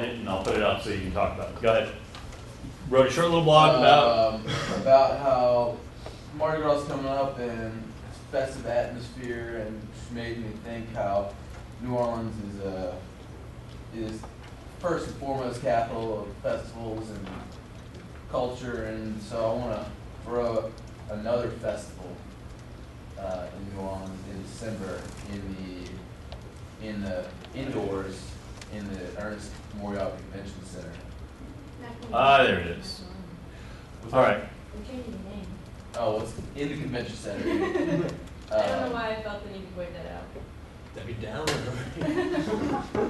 it and I'll put it up so you can talk about it. Go ahead. Wrote a short little blog about how Mardi Gras is coming up and festive atmosphere, and just made me think how New Orleans is first and foremost capital of festivals and culture, and so I want to throw another festival in New Orleans in December in the indoors in the Ernest Memorial Convention Center. There it is. All right. We're changing the name. Oh, it's in the convention center. I don't know why I felt the need to point that out. That'd be down.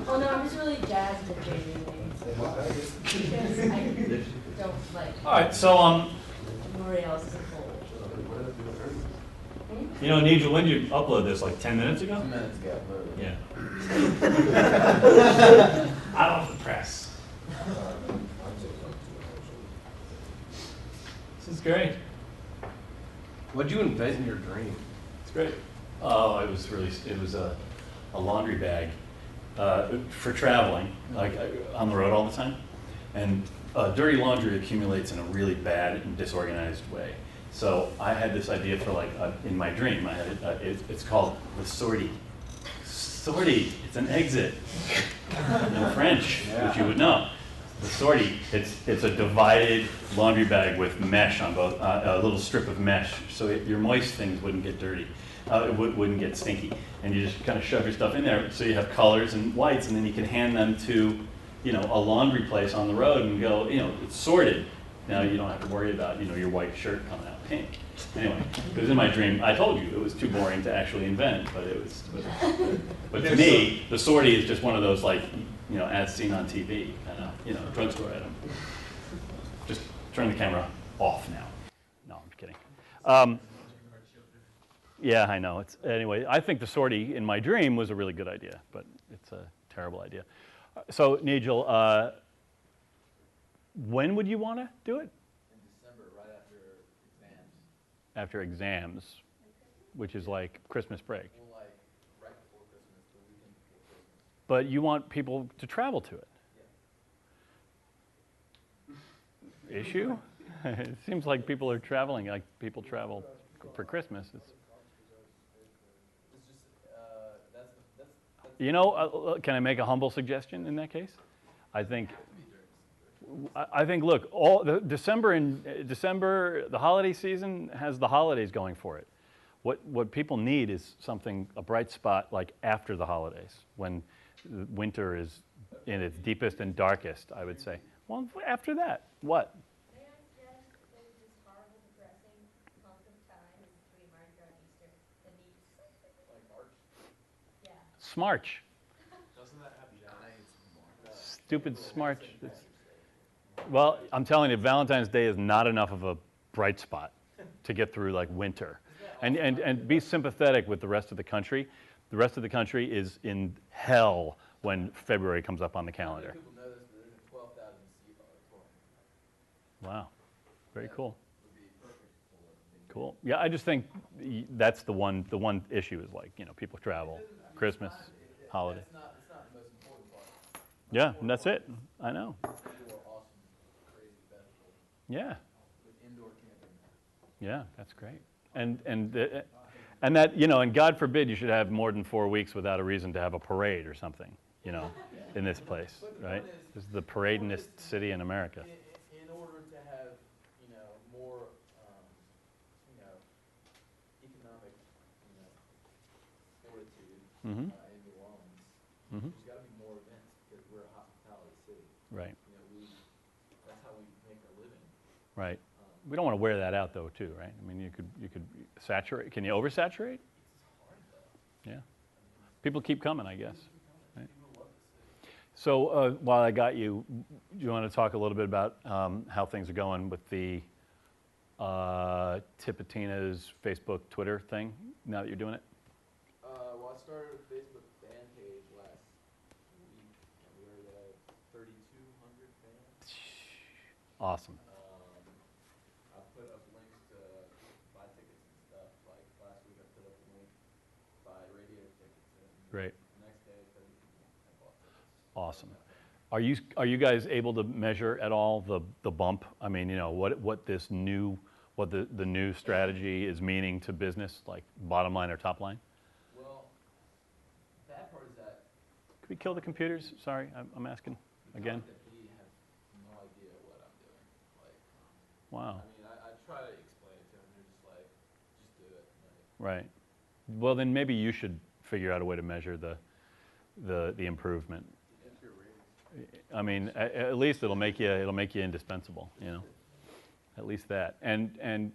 Oh no, I'm just really jazzed with changing names. Because I don't like. All right. So L'Oreal is cold. you know, Nigel, when did you upload this? Like 10 minutes ago? 2 minutes ago, literally. Yeah. Out of the press. This is great. What'd you invent in your dream? It's great. Oh, it was a laundry bag for traveling, like on the road all the time. And dirty laundry accumulates in a really bad and disorganized way. So I had this idea for in my dream, I had it's called the sortie. Sortie, it's an exit in French, which you would know. The sortie, it's a divided laundry bag with mesh on both, a little strip of mesh, so your moist things wouldn't get dirty, wouldn't get stinky. And you just kind of shove your stuff in there, so you have colors and whites, and then you can hand them to, a laundry place on the road and go, it's sorted. Now you don't have to worry about, your white shirt coming out pink. Anyway, it was in my dream. I told you it was too boring to actually invent, but it was. But to me, the sortie is just one of those as seen on TV kind of, drugstore item. Just turn the camera off now. No, I'm kidding. Yeah, I know. Anyway, I think the sortie in my dream was a really good idea, but it's a terrible idea. So, Nigel, when would you want to do it? In December, right after exams. After exams, which is like Christmas break. Well, like right before Christmas, the weekend before Christmas. But you want people to travel to it. Yeah. Issue? It seems like people are traveling, like people travel for Christmas. It's just, Can I make a humble suggestion in that case? I think, look, all the December, the holiday season has the holidays going for it. What people need is a bright spot like after the holidays, when winter is in its deepest and darkest, I would say. Well, after that, what? May I suggest that there's this horrible, depressing month of time between Mardi Gras and Easter that needs... like March. Yeah. Smarch. Doesn't that have giants? Stupid smarch. Well, I'm telling you, Valentine's Day is not enough of a bright spot to get through like winter. And be sympathetic with the rest of the country. The rest of the country is in hell when February comes up on the calendar. People know this, but there's a 12,000-seat auditorium. Wow, very cool. Would be perfect for Cool. Yeah, I just think that's the one issue is like, people travel, Christmas, holiday. It's not the most important part. Yeah, and that's it. I know. Indoor awesome, crazy festival Yeah, with indoor camping. yeah, that's great. And that, and God forbid you should have more than 4 weeks without a reason to have a parade or something, in this place, right? This is the paradingest city in America. In order to have, more, economic, fortitude Mm-hmm. in New Orleans, Mm-hmm. there's got to be more events because we're a hospitality city. Right, That's how we make our living. right. We don't want to wear that out though, too, right? I mean, you could saturate. Can you oversaturate? It's hard though. Yeah. People keep coming, I guess. Right. So while I got you, do you want to talk a little bit about how things are going with the Tipitina's Facebook, Twitter thing, now that you're doing it? Well, I started a Facebook fan page last week, and we already have 3,200 fans. Awesome. I put up links to buy tickets and stuff. Like last week, I put up a link to buy radio tickets. And Great. the next day, 30 people have bought tickets. Awesome. Are you guys able to measure at all the bump? I mean, you know, what the new strategy is meaning to business, like bottom line or top line? Well, bad part is that Could we kill the computers? Sorry, I'm asking again. that he has no idea what I'm doing. Like, Wow. I mean, I try to explain it to him. They're just like, just do it. Like, Right. Well, then maybe you should figure out a way to measure the improvement. I mean, at least it'll make you indispensable, you know. At least that. And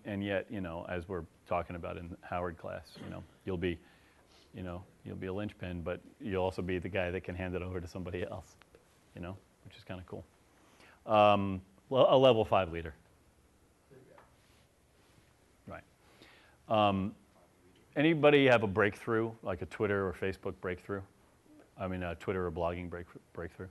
yet, you know, as we're talking about in Howard class, you know, you'll be a linchpin, but you'll also be the guy that can hand it over to somebody else, you know, which is kind of cool. Well, a level 5 leader. Right. Anybody have a breakthrough, like a Twitter or Facebook breakthrough? I mean, a Twitter or blogging breakthrough?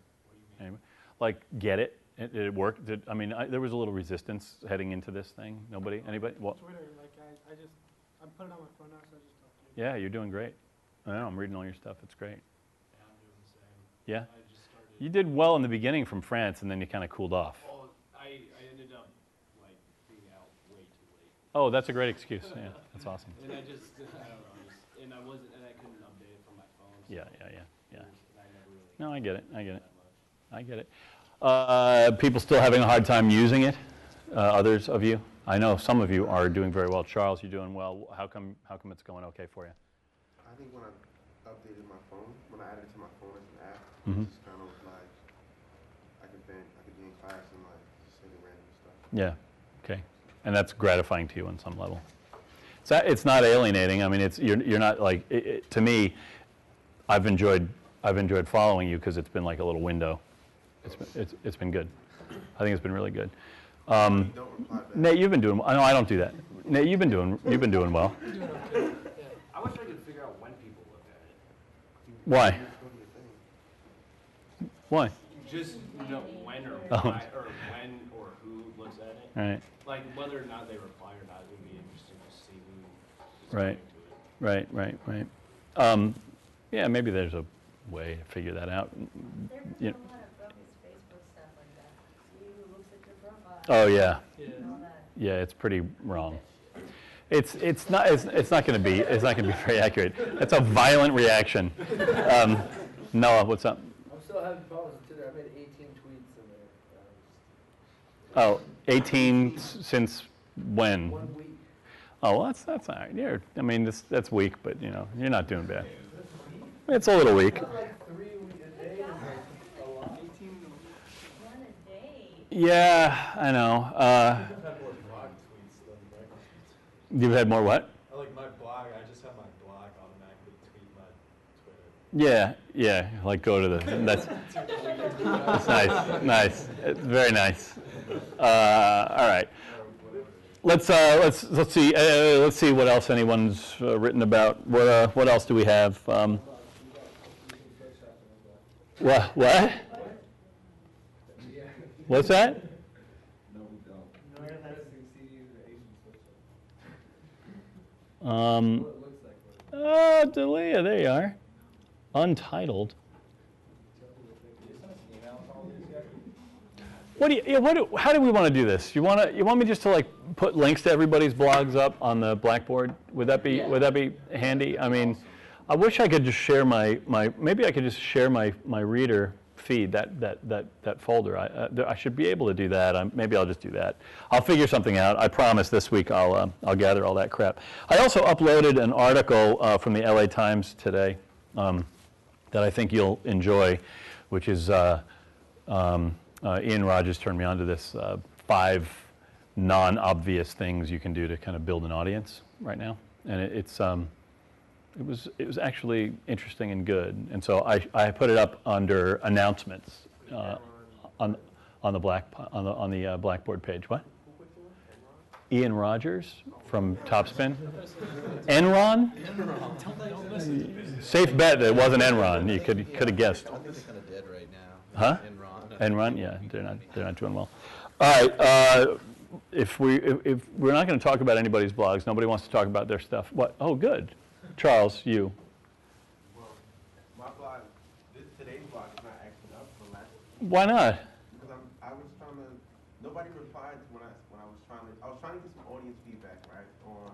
Anybody? Like, get it? Did it work? I mean, there was a little resistance heading into this thing. Nobody? Anybody? Well, Twitter, like I put it on my phone now, so I just talk to you. yeah, you're doing great. I know, I'm reading all your stuff. It's great. Yeah, I'm doing the same. Yeah? I just started. You did well in the beginning from France, and then you kind of cooled off. Well, I ended up like being out way too late. Oh, that's a great excuse. Yeah, that's awesome. And I just, I don't know, and I couldn't update it from my phone. So Yeah. and I never really. No, I get it. I get it. that much. I get it. People still having a hard time using it? Others of you? I know some of you are doing very well. Charles, you're doing well. How come it's going okay for you? I think when I updated my phone, when I added it to my phone as an app, Mhm. it's just kind of like I could be in class and like just say the random stuff. Yeah. Okay. And that's gratifying to you on some level. It's not alienating. I mean, you're not like to me. I've enjoyed following you because it's been like a little window. It's been good. I think it's been really good. Don't reply back. Nate, you've been doing. No, I don't do that. Nate, you've been doing well. I wish I could figure out when people look at it. Why? Just go to your thing. Why? Just know when or Oh. why, or when or who looks at it. All right. Like whether or not they reply or not, it would be interesting to see who is Right. going to it. Right. Yeah, maybe there's a way to figure that out. There was You- a lot of bogus Facebook stuff like that. See who looks at your profile. Oh yeah. And all that. Yeah, it's pretty wrong. It's not going to be very accurate. That's a violent reaction. Noah, what's up? I'm still having problems with Twitter. I made 18 tweets in there. Oh, 18 since when? 1 week. Oh, well, that's all right. I mean, that's weak, but you know, you're not doing bad. It's a little weak. Like 3 weeks a day is like a lot. 18 One a day. Yeah, I know. I've had more blog tweets than breakfast. You've had more what? I like my blog. I just have my blog automatically tweet my Twitter. Yeah, like go to the, that's nice, nice. It's very nice. All right. Let's see what else anyone's written about. What else do we have? What? What's that? Delia, there you are. Untitled. How do we want to do this? You want me just to like put links to everybody's blogs up on the Blackboard? Would that be handy? I mean, I wish I could just share maybe I could just share my reader feed, that folder. I should be able to do that. Maybe I'll just do that. I'll figure something out. I promise this week I'll gather all that crap. I also uploaded an article from the LA Times today that I think you'll enjoy, which is Ian Rogers turned me on to this 5 non-obvious things you can do to kind of build an audience right now, and it was actually interesting and good, and so I put it up under announcements on the Blackboard page. What? Ian Rogers from Topspin. Enron? Safe bet that it wasn't Enron. You could have guessed. I think they're kind of dead right now. Huh? Enron? Yeah, they're not doing well. All right. If we're not going to talk about anybody's blogs, nobody wants to talk about their stuff. What? Oh, good. Charles, you. Well, my blog, today's blog is not actually up from Why not? Because I was trying to. Nobody replied when I was trying to. I was trying to get some audience feedback, right, on.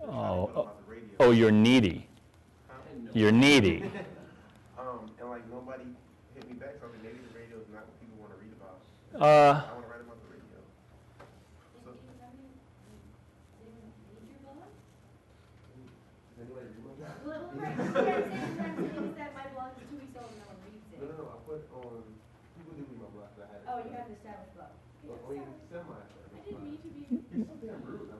Oh, about the radio. oh, you're needy. Huh? You're needy. And like nobody hit me back, so I was like, maybe the radio is not what people want to read about. Uh, I want to write about the radio. So, Does anybody read your blog? does anybody read my blog? Well, right, what I'm saying is that my blog is 2 weeks old and no one reads it. No. I put on. People do read my blog. I had it. Oh, you have an established blog. I mean, semi. I didn't mean to be. You're so damn rude.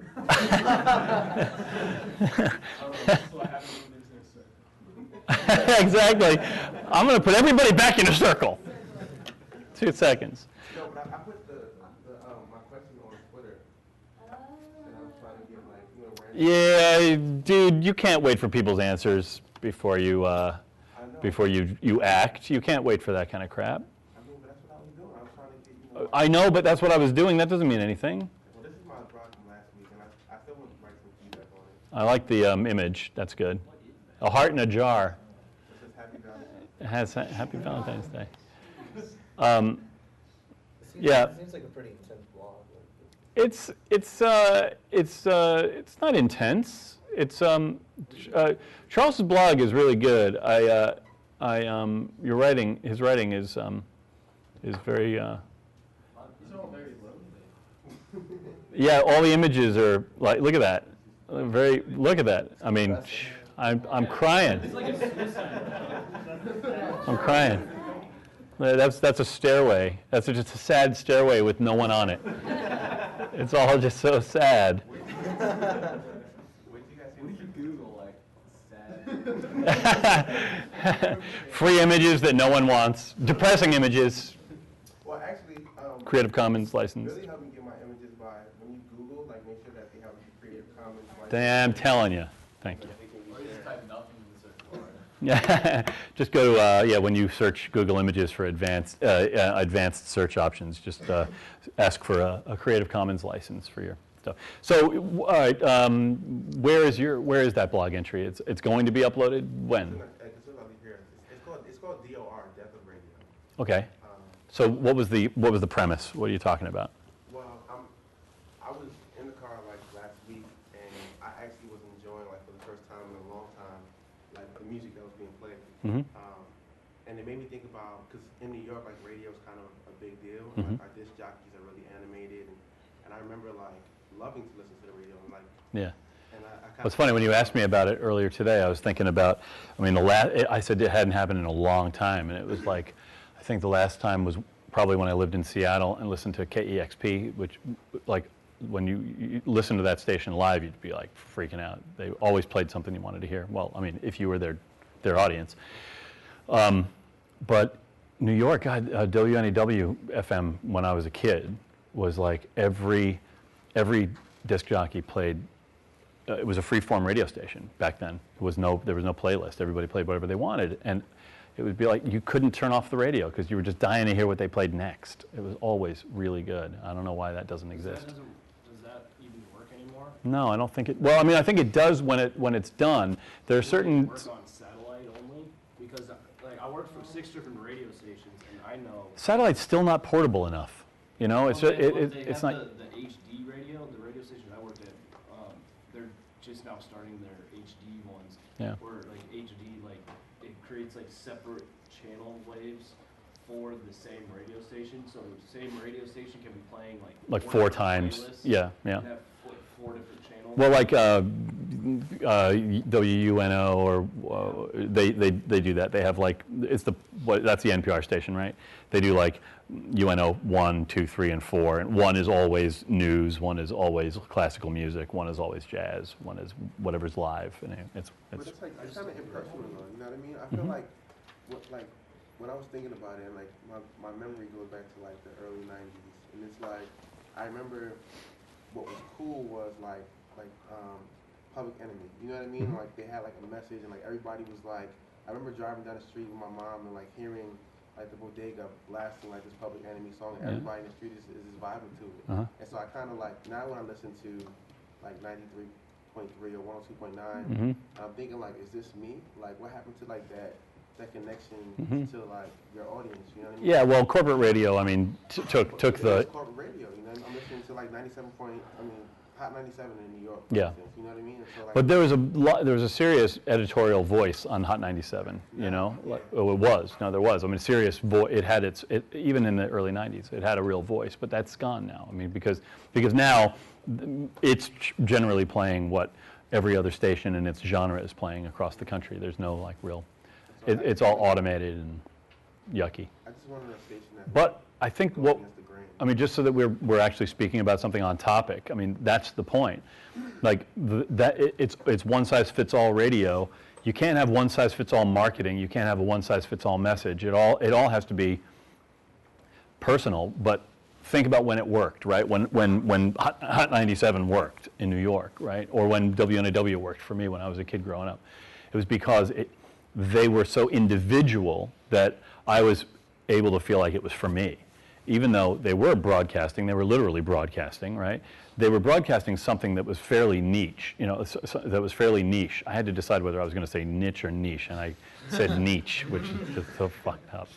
So I have a business circle. exactly. I'm going to put everybody back in a circle. 2 seconds. No, but I put my question on Twitter, and I was trying to get like random. Yeah, dude, you can't wait for people's answers before you I know. before you act. You can't wait for that kind of crap. I mean, but that's what I was doing. I was trying to get I know, but that's what I was doing. That doesn't mean anything. Well, this is my blog from last week, and I still want to write some feedback on it. I like the image. That's good. A heart in a jar. It says Happy Valentine's. It has Happy Valentine's Day. It Yeah. seems like a pretty intense blog. It's not intense. It's Charles's blog is really good. His writing is very. It's all very lonely. Yeah, all the images are like, look at that. Look at that. I mean, I'm crying. It's like a suicide. I'm crying. That's a stairway. That's just a sad stairway with no one on it. It's all just so sad. Wait till you guys see We could Google like sad. Free images that no one wants. Depressing images. Well, actually, Creative Commons license. really helped me get my images by when you Google, like make sure that they have Creative Commons license. Damn, telling you. Thank you. Or you just type nothing in the search bar. Yeah, just go to when you search Google Images for advanced search options, just ask for a Creative Commons license for your stuff. So, all right, where is that blog entry? It's going to be uploaded when? It's here. It's called DOR, Death of Radio. Okay. So what was the premise? What are you talking about? Well, I was in the car like last week, and I actually was enjoying like for the first time in a long time, like the music that was being played. Mhm. And it made me think about, because in New York, like radio is kind of a big deal. Mhm. Like our disc jockeys are really animated, and I remember like loving to listen to the radio and like. Yeah. And I Well, it's funny, when you asked me about it earlier today, I was thinking about, I mean, I said it hadn't happened in a long time, and it was like, I think the last time was probably when I lived in Seattle and listened to KEXP, which, like, when you listen to that station live, you'd be like freaking out. They always played something you wanted to hear. Well, I mean, if you were their audience. But New York, God, WNEW FM when I was a kid was like every disc jockey played. It was a free-form radio station back then. There was no playlist. Everybody played whatever they wanted, and it would be like you couldn't turn off the radio because you were just dying to hear what they played next. It was always really good. I don't know why that doesn't exist. Does that even work anymore? No, I don't think it. Well, I mean, I think it does when it's done. There are certain. Work on satellite only because like I worked for 6 different radio stations and I know. Satellite's still not portable enough. You know, it's Well, it's they not. have the HD radio, the radio station I worked at. They're just now starting their HD ones. Yeah. Where like HD, like it creates like separate channel waves for the same radio station. So the same radio station can be playing like 4 different times. playlists Yeah, yeah. and have like 4 different channels. Well, like WUNO or they do that. They have like that's the NPR station, right? They do like UNO 1, 2, 3, and 4, and 1 is always news, 1 is always classical music, 1 is always jazz, 1 is whatever's live, and But it's like it's kind of impersonal, though. You know what I mean? I feel like when I was thinking about it, and like my memory goes back to like the early '90s, and it's like I remember what was cool was like Public Enemy. You know what I mean? Like they had like a message, and like everybody was like. I remember driving down the street with my mom and like hearing like the bodega blasting like this Public Enemy song, and everybody in the street is vibing to it. Uh-huh. And so I kind of like now when I listen to like 93.3 or 102.9, Mhm. I'm thinking like, is this me? Like what happened to like that that connection Mhm. to like your audience. You know what I mean? Yeah, well, corporate radio, I mean, took It's the, corporate radio. You know, I'm listening to like 97 point. I mean, Hot 97 in New York. For Yeah. instance, you know what I mean? And so, like, but there was a serious editorial voice on Hot 97, you know? Oh, it was. No, there was. I mean, serious voice. It had even in the early 90s, it had a real voice, but that's gone now. I mean, because now it's generally playing what every other station in its genre is playing across the country. There's no like real, it's all automated and yucky. I just wanted a station that. But I think goes what, against the grain. I mean, just so that we're actually speaking about something on topic. I mean, that's the point. Like it's one size fits all radio. You can't have one size fits all marketing. You can't have a one size fits all message. It all has to be personal. But think about when it worked, right? When Hot 97 worked in New York, right? Or when WNAW worked for me when I was a kid growing up. It was because they were so individual that I was able to feel like it was for me. Even though they were broadcasting, they were literally broadcasting, right? They were broadcasting something that was fairly niche, you know, that was fairly niche. I had to decide whether I was going to say niche or niche, and I said niche, which is just so fucked up.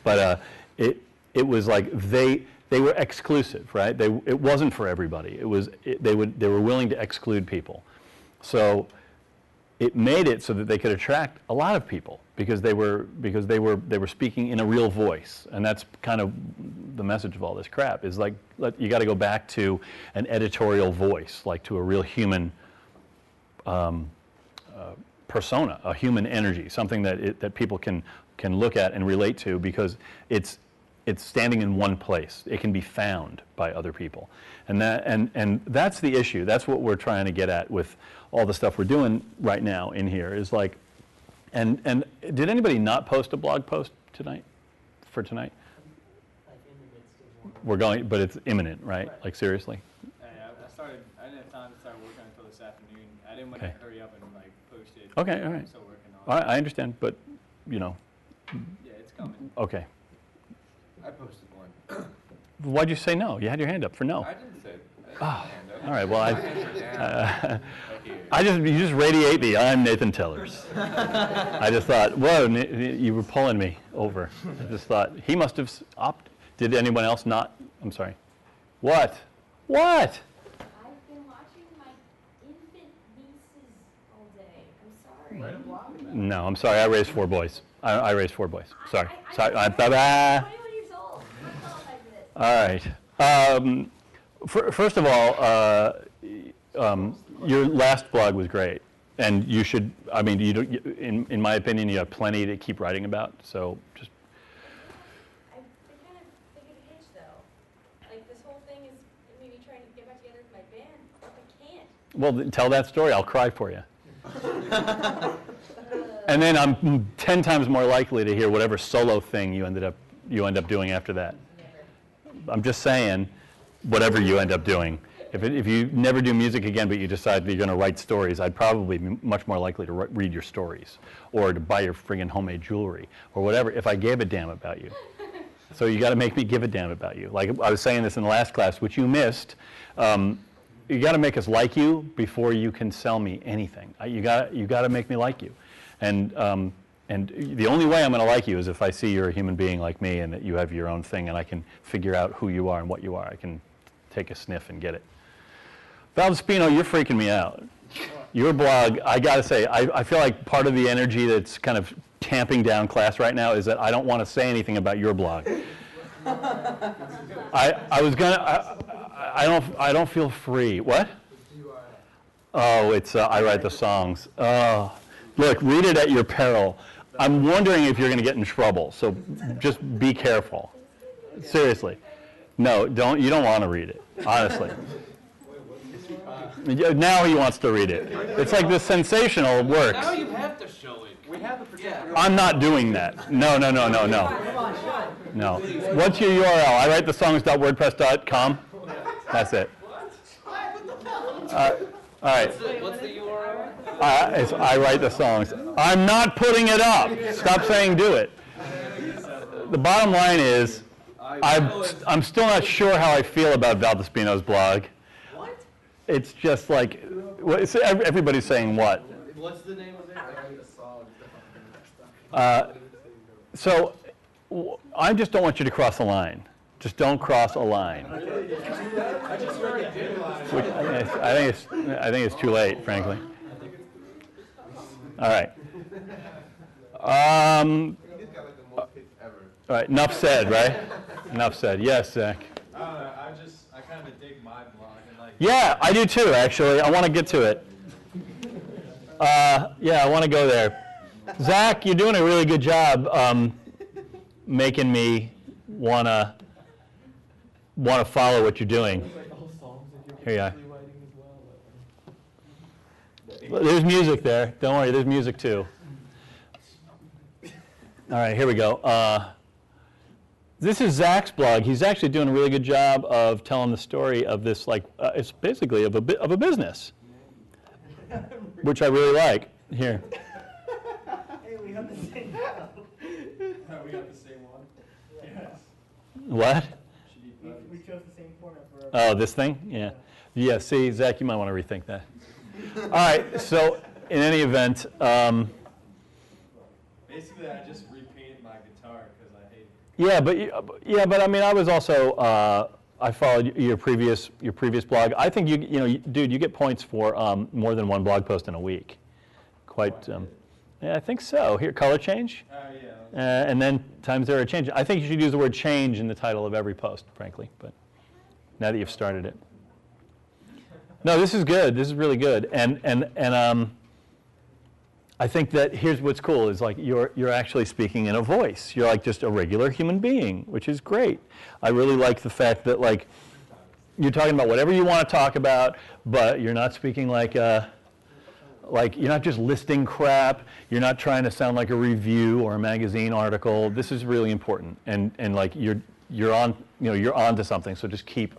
But it was like they were exclusive, right? It wasn't for everybody. They were willing to exclude people. So it made it so that they could attract a lot of people because they were speaking in a real voice, and that's kind of the message of all this crap. Is like you got to go back to an editorial voice, like to a real human persona, a human energy, something that people can look at and relate to because it's standing in one place. It can be found by other people, and that's the issue. That's what we're trying to get at with all the stuff we're doing right now in here. Is like, and did anybody not post a blog post tonight? For tonight? Like in the midst of one. We're going, but it's imminent, right? Right. Like seriously? I didn't have time to start working until this afternoon. I didn't want Okay. to hurry up and like post it. Okay, all right. I'm still working on it. I understand, but you know, Yeah, it's coming. okay. I posted one. Why'd you say no? You had your hand up for no. I didn't say. Oh, all right. Well, I you just radiate the I'm Nathan Tellers. I just thought, whoa, you were pulling me over. I just thought he must have opted. Did anyone else not? I'm sorry. What? What? I've been watching my infant nieces all day. I'm sorry. No, I'm sorry. I raised 4 boys. I raised 4 boys. Sorry. Sorry. I'm Bye-bye. 21 years old. I'm not qualified for this. All right. First of all, your last blog was great, and you should. I mean, in my opinion, you have plenty to keep writing about. So just. I've been kind of thinking of hitch though. Like this whole thing is maybe trying to get back together with my band, but I can't. Well, tell that story. I'll cry for you. And then I'm 10 times more likely to hear whatever solo thing you end up doing after that. Never. I'm just saying, whatever you end up doing. If you never do music again, but you decide that you're going to write stories, I'd probably be much more likely to read your stories or to buy your friggin' homemade jewelry or whatever if I gave a damn about you. So you got to make me give a damn about you. Like I was saying this in the last class, which you missed. You got to make us like you before you can sell me anything. You got to make me like you, and the only way I'm going to like you is if I see you're a human being like me and that you have your own thing and I can figure out who you are and what you are. I can take a sniff and get it. Val Spino, you're freaking me out. Your blog, I got to say, I feel like part of the energy that's kind of tamping down class right now is that I don't want to say anything about your blog. I don't feel free. What? Oh, it's I write the songs. Look, read it at your peril. I'm wondering if you're going to get in trouble, so just be careful. Seriously. No, don't. You don't want to read it, honestly. Now he wants to read it. It's like this sensational works. Now you have to show it. We have the projector. I'm not doing that. No. No. What's your URL? I write the songs.wordpress.com. That's it. All right. What's the URL? It's I write the songs. I'm not putting it up. Stop saying do it. The bottom line is, I'm still not sure how I feel about Val Despino's blog. What? It's just like, everybody's saying what? What's the name of it? So I just don't want you to cross a line. Just don't cross a line. I just read the headline. Which I think it's too late, frankly. All right. He's got like the most hits ever. All right. Enough said, right? Enough said. Yes, Zach. I don't know, I kind of dig my blog and like. Yeah, I do too, actually. I want to get to it. Yeah, I want to go there. Zach, you're doing a really good job making me want to follow what you're doing. Here you are. There's music there. Don't worry, there's music too. All right, here we go. This is Zach's blog. He's actually doing a really good job of telling the story of this, like, it's basically of a business, which I really like. Here. Hey, we have the same We got the same one? Yes. What? We chose the same format for Oh, this thing? Yeah. Yeah, see, Zach, you might want to rethink that. All right, so in any event, Basically, I just repainted my guitar because I hate it. yeah, but I mean, I was also I followed your previous blog. I think dude, you get points for more than one blog post in a week. Quite, yeah, I think so. Here, color change, Yeah. and then times there are change. I think you should use the word change in the title of every post, frankly. But now that you've started it, no, this is good. This is really good, and I think that here's what's cool is like you're actually speaking in a voice. You're like just a regular human being, which is great. I really like the fact that like you're talking about whatever you want to talk about, but you're not speaking like you're not just listing crap. You're not trying to sound like a review or a magazine article. This is really important, and like you're on to something. So just keep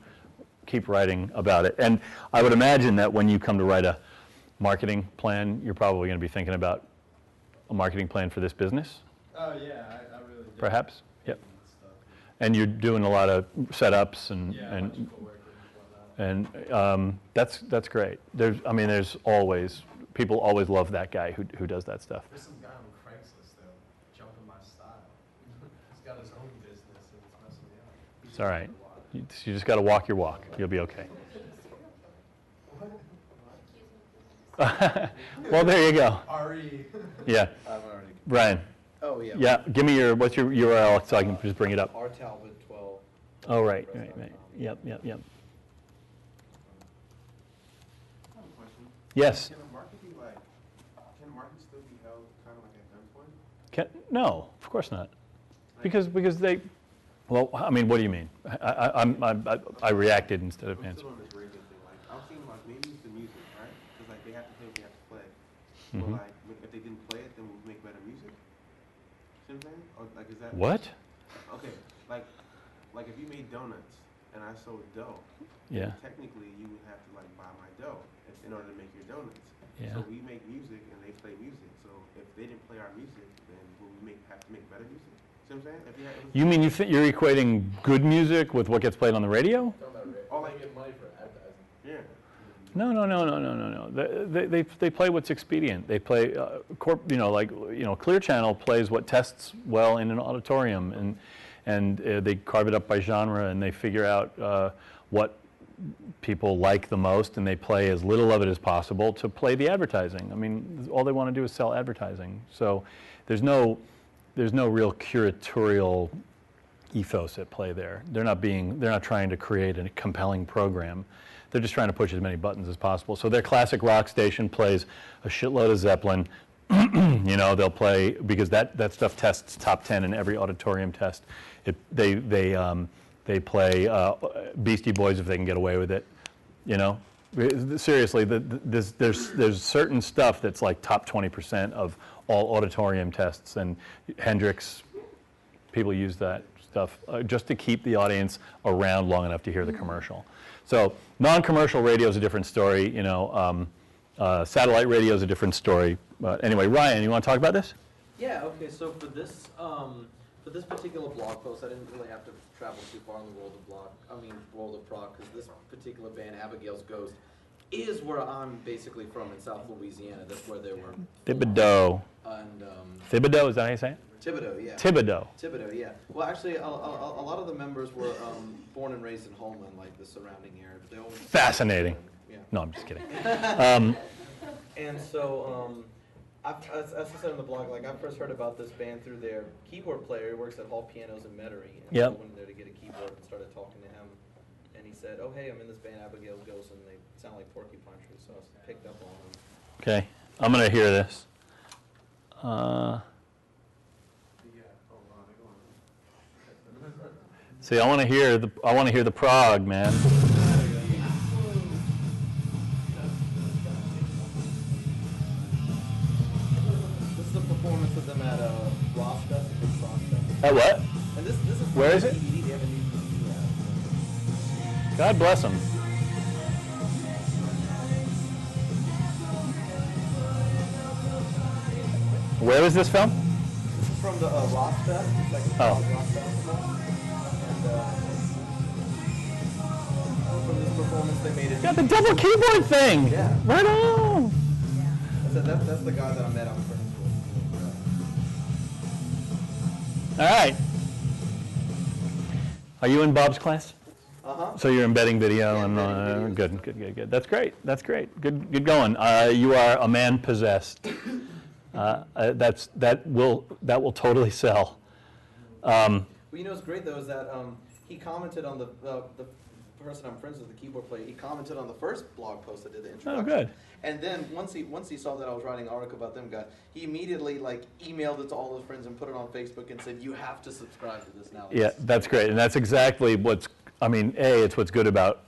writing about it. And I would imagine that when you come to write a marketing plan, you're probably going to be thinking about a marketing plan for this business, Oh, yeah, I really do. perhaps. Yep. Stuff. And you're doing a lot of setups and Yeah, electrical work and whatnot. and that's great. There's always people always love that guy who does that stuff. There's some guy on Craigslist, though, jumping my style. He's got his own business and it's messing me up. It's all right. You just got to walk your walk. You'll be okay. Well, there you go. RE. Yeah, I've already. Brian. Oh, yeah. Yeah, give me what's your URL so I can just bring it up. rtalbot12. Oh, right. Yep. I have a question. Yes. Can a market be like, can markets still be held kind of like at gunpoint? No, of course not. Because they, well, I mean, what do you mean? I reacted instead of I'm answering. still on this radio thing. Like, I was thinking like maybe it's the music, right? Because like they have to play what they have to play. Mhm. But like if they didn't play it, then we'd make better music. See what I'm saying? Or like is that What? Okay, like if you made donuts and I sold dough, Yeah. technically you would have to like buy my dough in order to make your donuts. Yeah. So we make music and they play music. So if they didn't play our music, then will we have to make better music? See what I'm saying? If You mean you're equating good music with what gets played on the radio? Oh, like get money for advertising. yeah. No. They play what's expedient. They play, Clear Channel plays what tests well in an auditorium, and they carve it up by genre, and they figure out what people like the most, and they play as little of it as possible to play the advertising. I mean, all they want to do is sell advertising. So there's no real curatorial ethos at play there. They're not trying to create a compelling program. They're just trying to push as many buttons as possible. So their classic rock station plays a shitload of Zeppelin. They'll play, because that stuff tests top 10 in every auditorium test. They play Beastie Boys if they can get away with it. Seriously, there's certain stuff that's like top 20% of all auditorium tests, and Hendrix, people use that stuff just to keep the audience around long enough to hear the commercial. So non-commercial radio is a different story. Satellite radio is a different story. But anyway, Ryan, you want to talk about this? Yeah, okay, so for this particular blog post, I didn't really have to travel too far in the world of prog, because this particular band, Abigail's Ghost, is where I'm basically from in South Louisiana. That's where they were. Thibodeau. And Thibodeau, is that how you say it? Thibodeau, yeah. Thibodeau. Thibodeau, yeah. Well, actually, a lot of the members were born and raised in Holman, like the surrounding area. But they always Fascinating. Yeah. No, I'm just kidding. And so, as I said on the blog, like I first heard about this band through their keyboard player. He works at Hall Pianos in Metairie. And Yep. I went there to get a keyboard and started talking to him. And he said, "Oh, hey, I'm in this band, Abigail Ghost, and they sound like Porcupine Tree." So I picked up on them. Okay, I'm gonna hear this. See, I want to hear the prog, man. This is a performance of them at Ross Fest, a big Ross Fest. At what? And this is Where is it? DVD. They have a new DVD out. God bless them. Where is this film? This is from the Ross Fest. It's like a Oh. Ross Festival. And from this performance, they made it. Got the double keyboard thing. Yeah. Right on. I said that's the guy that I met. I'm friends with. All right. Are you in Bob's class? So you're embedding video Yeah, and embedding videos. good. That's great. That's great. Good going. You are a man possessed. That will totally sell. Well, you know what's great though is that he commented on the person I'm friends with, the keyboard player. He commented on the first blog post I did, the introduction. Oh, good. And then once he saw that I was writing an article about them guys, he immediately like emailed it to all his friends and put it on Facebook and said, "You have to subscribe to this now." Yeah, that's great, and that's exactly it's what's good about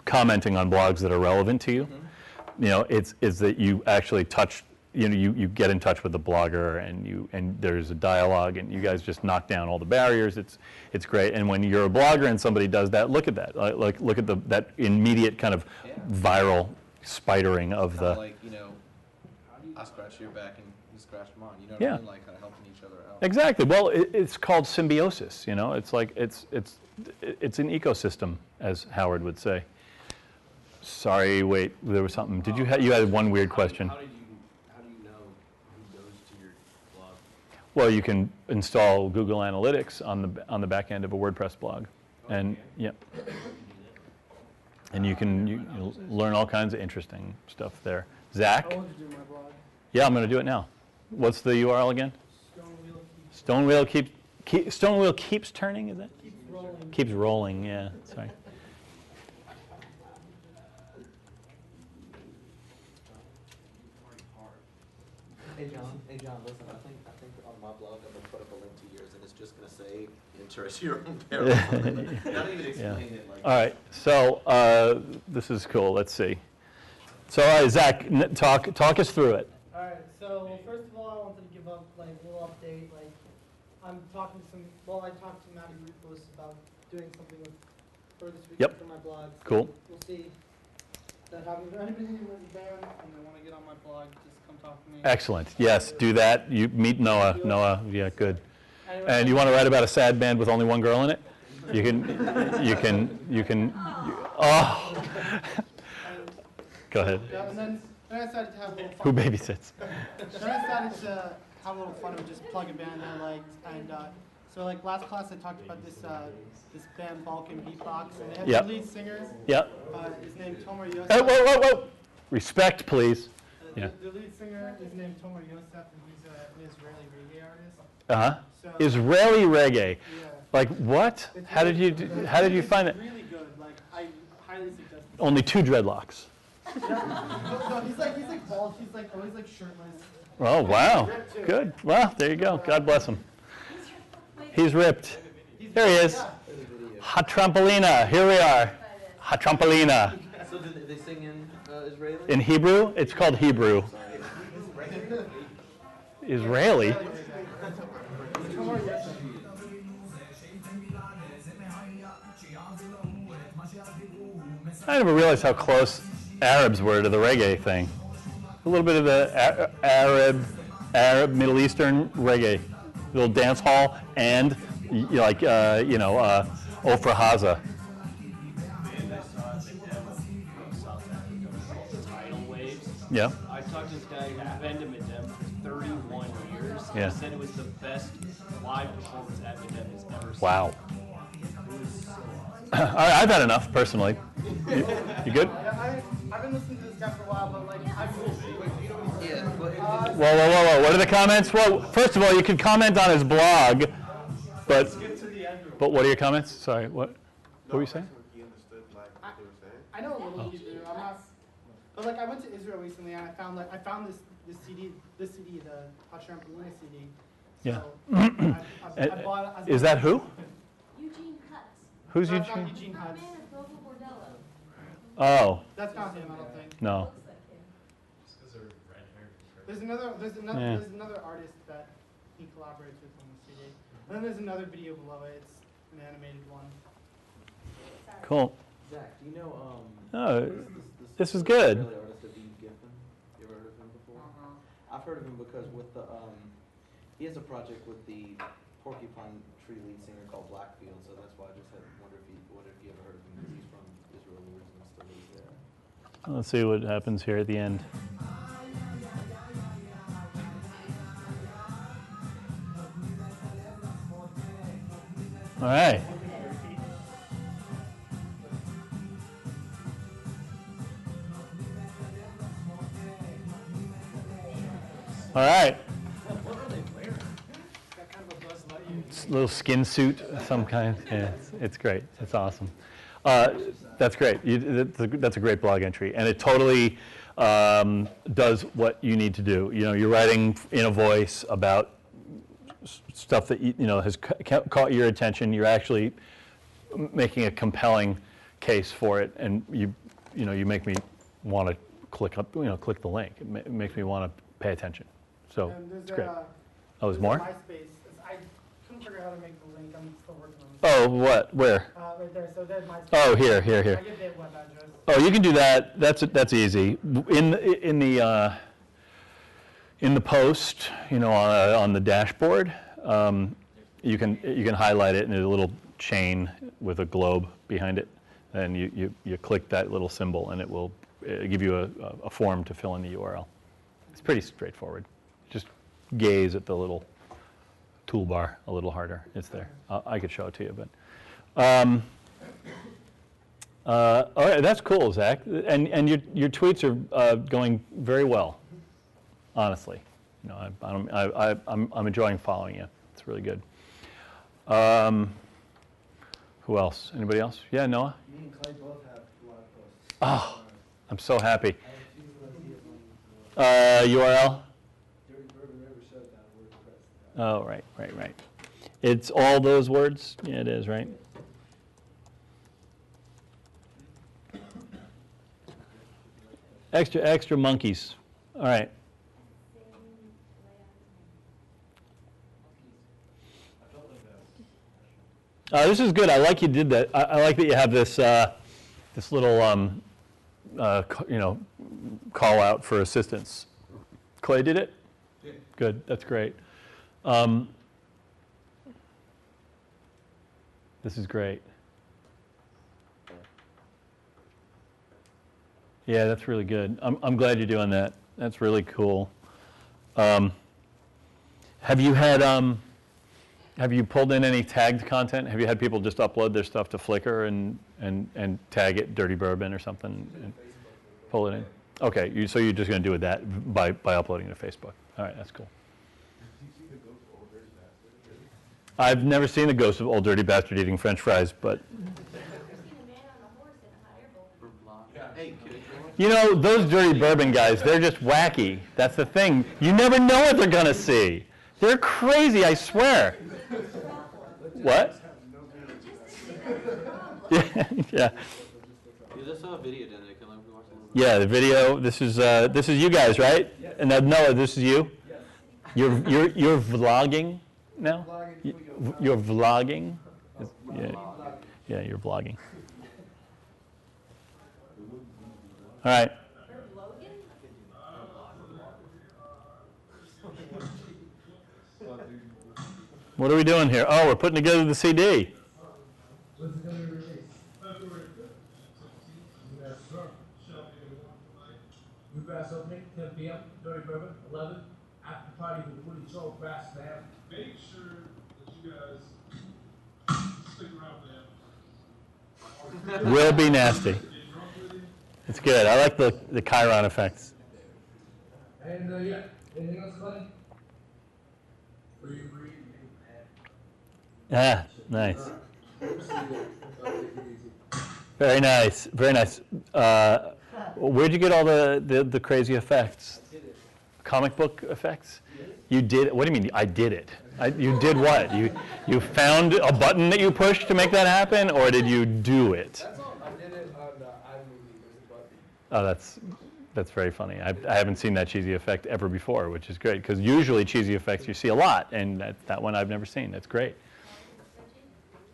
commenting on blogs that are relevant to you. Mm-hmm. You know, it's that you actually touch. You know, you get in touch with the blogger, and there's a dialogue, and you guys just knock down all the barriers. It's great, and when you're a blogger and somebody does that, look at that. Like look at that immediate kind of viral spidering of the. Like, you know, I scratch your back and you scratch mine. You know what Yeah. I mean? Like kind of helping each other out. Exactly. Well, it's called symbiosis. You know, it's like it's an ecosystem, as Howard would say. Sorry, wait. There was something. Did you had one weird question? How do you know who goes to your blog? Well, you can install Google Analytics on the back end of a WordPress blog, and and you learn all kinds of interesting stuff there. Zach? I want to do my blog. Yeah, I'm going to do it now. What's the URL again? Stonewheel keeps turning. Is that? Keeps rolling. Keeps rolling. Yeah. Sorry. Hey John, listen, I think on my blog I'm gonna put up a link to yours and it's just gonna say insert your own paragraph. Not even explain it like. All right. So this is cool. Let's see. So Zach, talk us through it. All right. So first of all, I wanted to give up like a little update. Like I'm talking to I talked to Maddie Rufus about doing something with her this week Yep. for my blog. So Cool. We'll see. That happens. Anybody who was there and they want to get on my blog, just come talk to me. Excellent. Yes, do that. You meet Noah. Noah, yeah, good. Anyway, And you want to write about a sad band with only one girl in it? You can. Oh. Go ahead. Yeah, and then I decided to have a little fun. Who babysits? Then I decided to have a little fun and just plug a band I liked. And so like last class I talked about this band Balkan Beatbox. And they had Yep. the lead singer. Yep. His name Tomer Yosef. Hey, whoa. Respect, please. Yeah. The lead singer is named Tomer Yosef, and he's an Israeli reggae artist. Uh-huh. So, Israeli reggae. yeah. Like what? It's How did you find it? It's really good. Like I highly suggest it. Only 2 dreadlocks. No, he's like bald. He's like always like shirtless. Oh, wow. Good. Well, there you go. God bless him. He's ripped. There he is. Ha Trampolina. Here we are. Ha Trampolina. So did they sing in Israeli? In Hebrew? It's called Hebrew. Israeli? I never realized how close Arabs were to the reggae thing. A little bit of the Arab, Middle Eastern reggae, little dance hall, and Ofra Haza. Yeah. I talked to this guy who's been to Midem for 31 years. Yeah. He said it was the best live performance at Midem he's ever seen. Wow. It was so awesome. All right, I've had enough personally. You good? I've been listening to this guy for a while, but like, Whoa. What are the comments? Well, first of all, you can comment on his blog, but what are your comments? Sorry, what were you saying? He understood like what they were saying. I know a little Hebrew. I'm not, but like I went to Israel recently and I found this CD, the Hashem Polina CD. Yeah. So I bought it. Is that who? Eugene Hutz. Who's No, it's not Eugene? Eugene The Hutz. man of Global Bordello. Oh, That's not him, I don't think. no. Looks like him. Just because they're red haired. Yeah. There's another artist that he collaborates with on the CD. And then there's another video below it. It's an animated one. Cool. Zach, do you know, Oh, this is good. Israeli artist Aviv Giffen? You ever heard of him before? I've heard of him because with the, he has a project with the Porcupine Tree lead singer called Blackfield, so that's why I just had wondered if you ever heard of him, because he's from Israel originally, still lives there. Let's see what happens here at the end. All right. All right. What are they wearing? Got kind of a Buzz Lightyear. It's a little skin suit of some kind. Yeah, it's great. It's awesome. That's great. That's a great blog entry, and it totally does what you need to do. You know, you're writing in a voice about stuff that has caught your attention. You're actually making a compelling case for it, and you make me want to click the link. It makes me want to pay attention. So And it's great. Oh, there's there's more? a MySpace. I couldn't figure out how to make the link. I'm still working on it. Oh, what? Where? Right there. So there's MySpace. Oh, here. I give the web address. Oh, you can do that. That's easy. In the post, on the dashboard, you can highlight it, and there's a little chain with a globe behind it, and you click that little symbol, and it will give you a form to fill in the URL. It's pretty straightforward. Just gaze at the little toolbar a little harder. It's there. I could show it to you, but. All right, that's cool, Zach. And your tweets are going very well, honestly. I'm enjoying following you. It's really good. Who else? Anybody else? Yeah, Noah? Me and Clay both have blog posts. Oh, I'm so happy. I have two URL? DirtyBourbonRiverShow.wordpress. Oh, right. It's all those words? Yeah, it is, right? Extra monkeys. All right. This is good. I like you did that. I like that you have this this little call out for assistance. Clay did it? Yeah. Good. That's great. This is great. Yeah, that's really good. I'm glad you're doing that. That's really cool. Have you pulled in any tagged content? Have you had people just upload their stuff to Flickr and tag it Dirty Bourbon or something and pull it in? Okay, so you're just going to do it that by uploading to Facebook. All right, that's cool. I've never seen the ghost of Old Dirty Bastard eating French fries, but those Dirty Bourbon guys, they're just wacky. That's the thing. You never know what they're going to see. They're crazy, I swear. What? Yeah. Yeah, there's a video down there. Can I watch a little bit? Yeah, the video. This is you guys, right? And Noah, this is you. You're vlogging now. You're vlogging. Yeah, you're vlogging. All right. What are we doing here? Oh, we're putting together the CD. When's it going to be released? February 5th. New grass opening? p.m. Dirty River, 11. After party with Woody Soul Brass Band. Make sure that you guys stick around there. Will be nasty. It's good. I like the Chiron effects. And yeah, anything else, buddy? Free. Ah, nice. Very nice. Very nice. Where'd you get all the crazy effects? Comic book effects? You did. What do you mean? I did it. You did what? You found a button that you pushed to make that happen, or did you do it? That's all. I did it on the iMovie. There's a button. Oh, that's very funny. I haven't seen that cheesy effect ever before, which is great, because usually cheesy effects you see a lot, and that one I've never seen. That's great.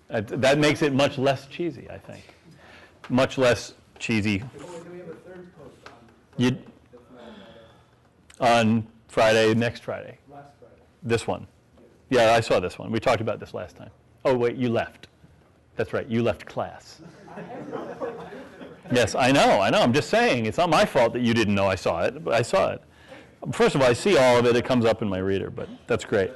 That makes it much less cheesy, I think. Much less cheesy. Do we have a third post on You, on Friday, next Friday. last Friday? This one. Yeah, I saw this one. We talked about this last time. Oh, wait, you left. That's right, you left class. Yes, I know. I'm just saying, it's not my fault that you didn't know I saw it, but I saw it. First of all, I see all of it. It comes up in my reader, but that's great.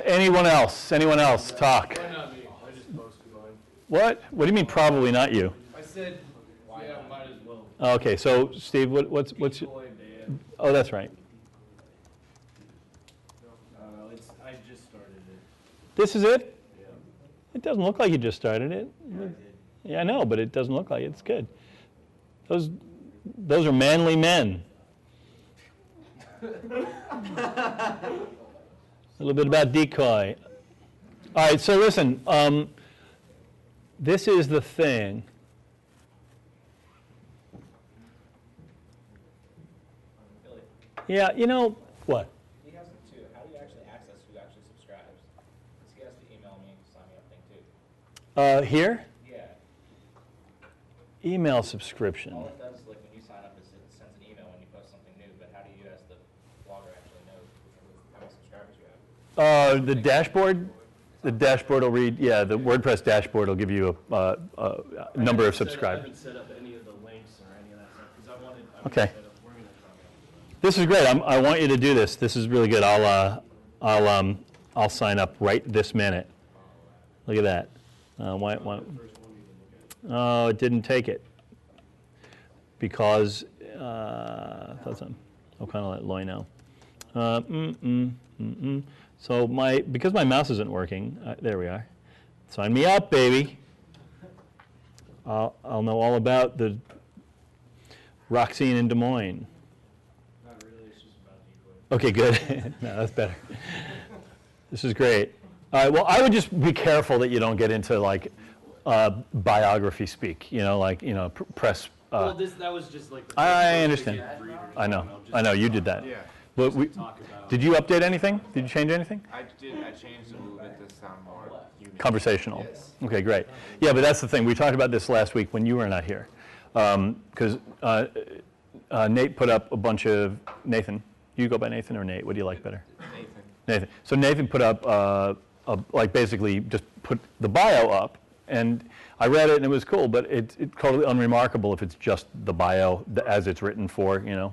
Anyone else? Anyone else? Talk. Why not me? I just posted mine. What? What do you mean probably not you? I said, yeah, might as well. Okay, so Steve, what's your, Boy, Dan. oh, that's right. I just started it. This is it? Yeah. It doesn't look like you just started it. Yeah, I know, but it doesn't look like it. It's good. Those are manly men. A little bit about decoy. All right, so listen, this is the thing. Billy, Yeah, you know, what? he has it too. How do you actually access who actually subscribes? Because he has to email me and sign me up thing too. Here? Yeah. Email subscription. All it does is like when you sign up, it sends an email when you post something new, but how do you as the blogger actually know how many subscribers you have? The dashboard? The dashboard will read, yeah, the WordPress dashboard will give you a number of I subscribers. haven't set up any of the links or any of that stuff, because I wanted, Okay. we're going to try it. This is great. I want you to do this. This is really good. I'll sign up right this minute. Look at that. Oh, it didn't take it because I'll kind of let Loy know. So because my mouse isn't working, there we are. Sign me up, baby. I'll know all about the Roxine in Des Moines. Not really, it's just about decoy. Okay, good. No, that's better. This is great. All right, well, I would just be careful that you don't get into like biography speak, press. Well, that was just like. I understand. I know, you did that. Yeah. But Talk about. did you update anything? Did you change anything? I changed to move it to sound more human. Conversational. Yes. Okay, great. Yeah, but that's the thing. We talked about this last week when you were not here. Because Nate put up a bunch of, Nathan, you go by Nathan or Nate? What do you like better? Nathan. So Nathan put up, like basically just put the bio up, and I read it and it was cool, but it's totally unremarkable if it's just the bio as it's written for, It's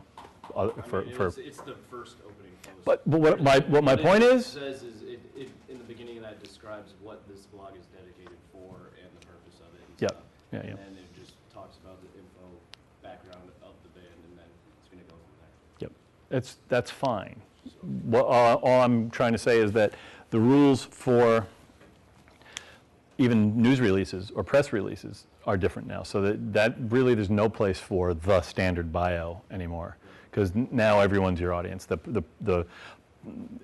the first opening post. But what my point What it is, says is it in the beginning of that describes what this blog is dedicated for and the purpose of it. And Yep. stuff. Yeah. And then it just talks about the info, background of the band, and then it's going to go from there. Yep, that's fine. All I'm trying to say is that the rules for even news releases or press releases are different now. So that really there's no place for the standard bio anymore, because now everyone's your audience. The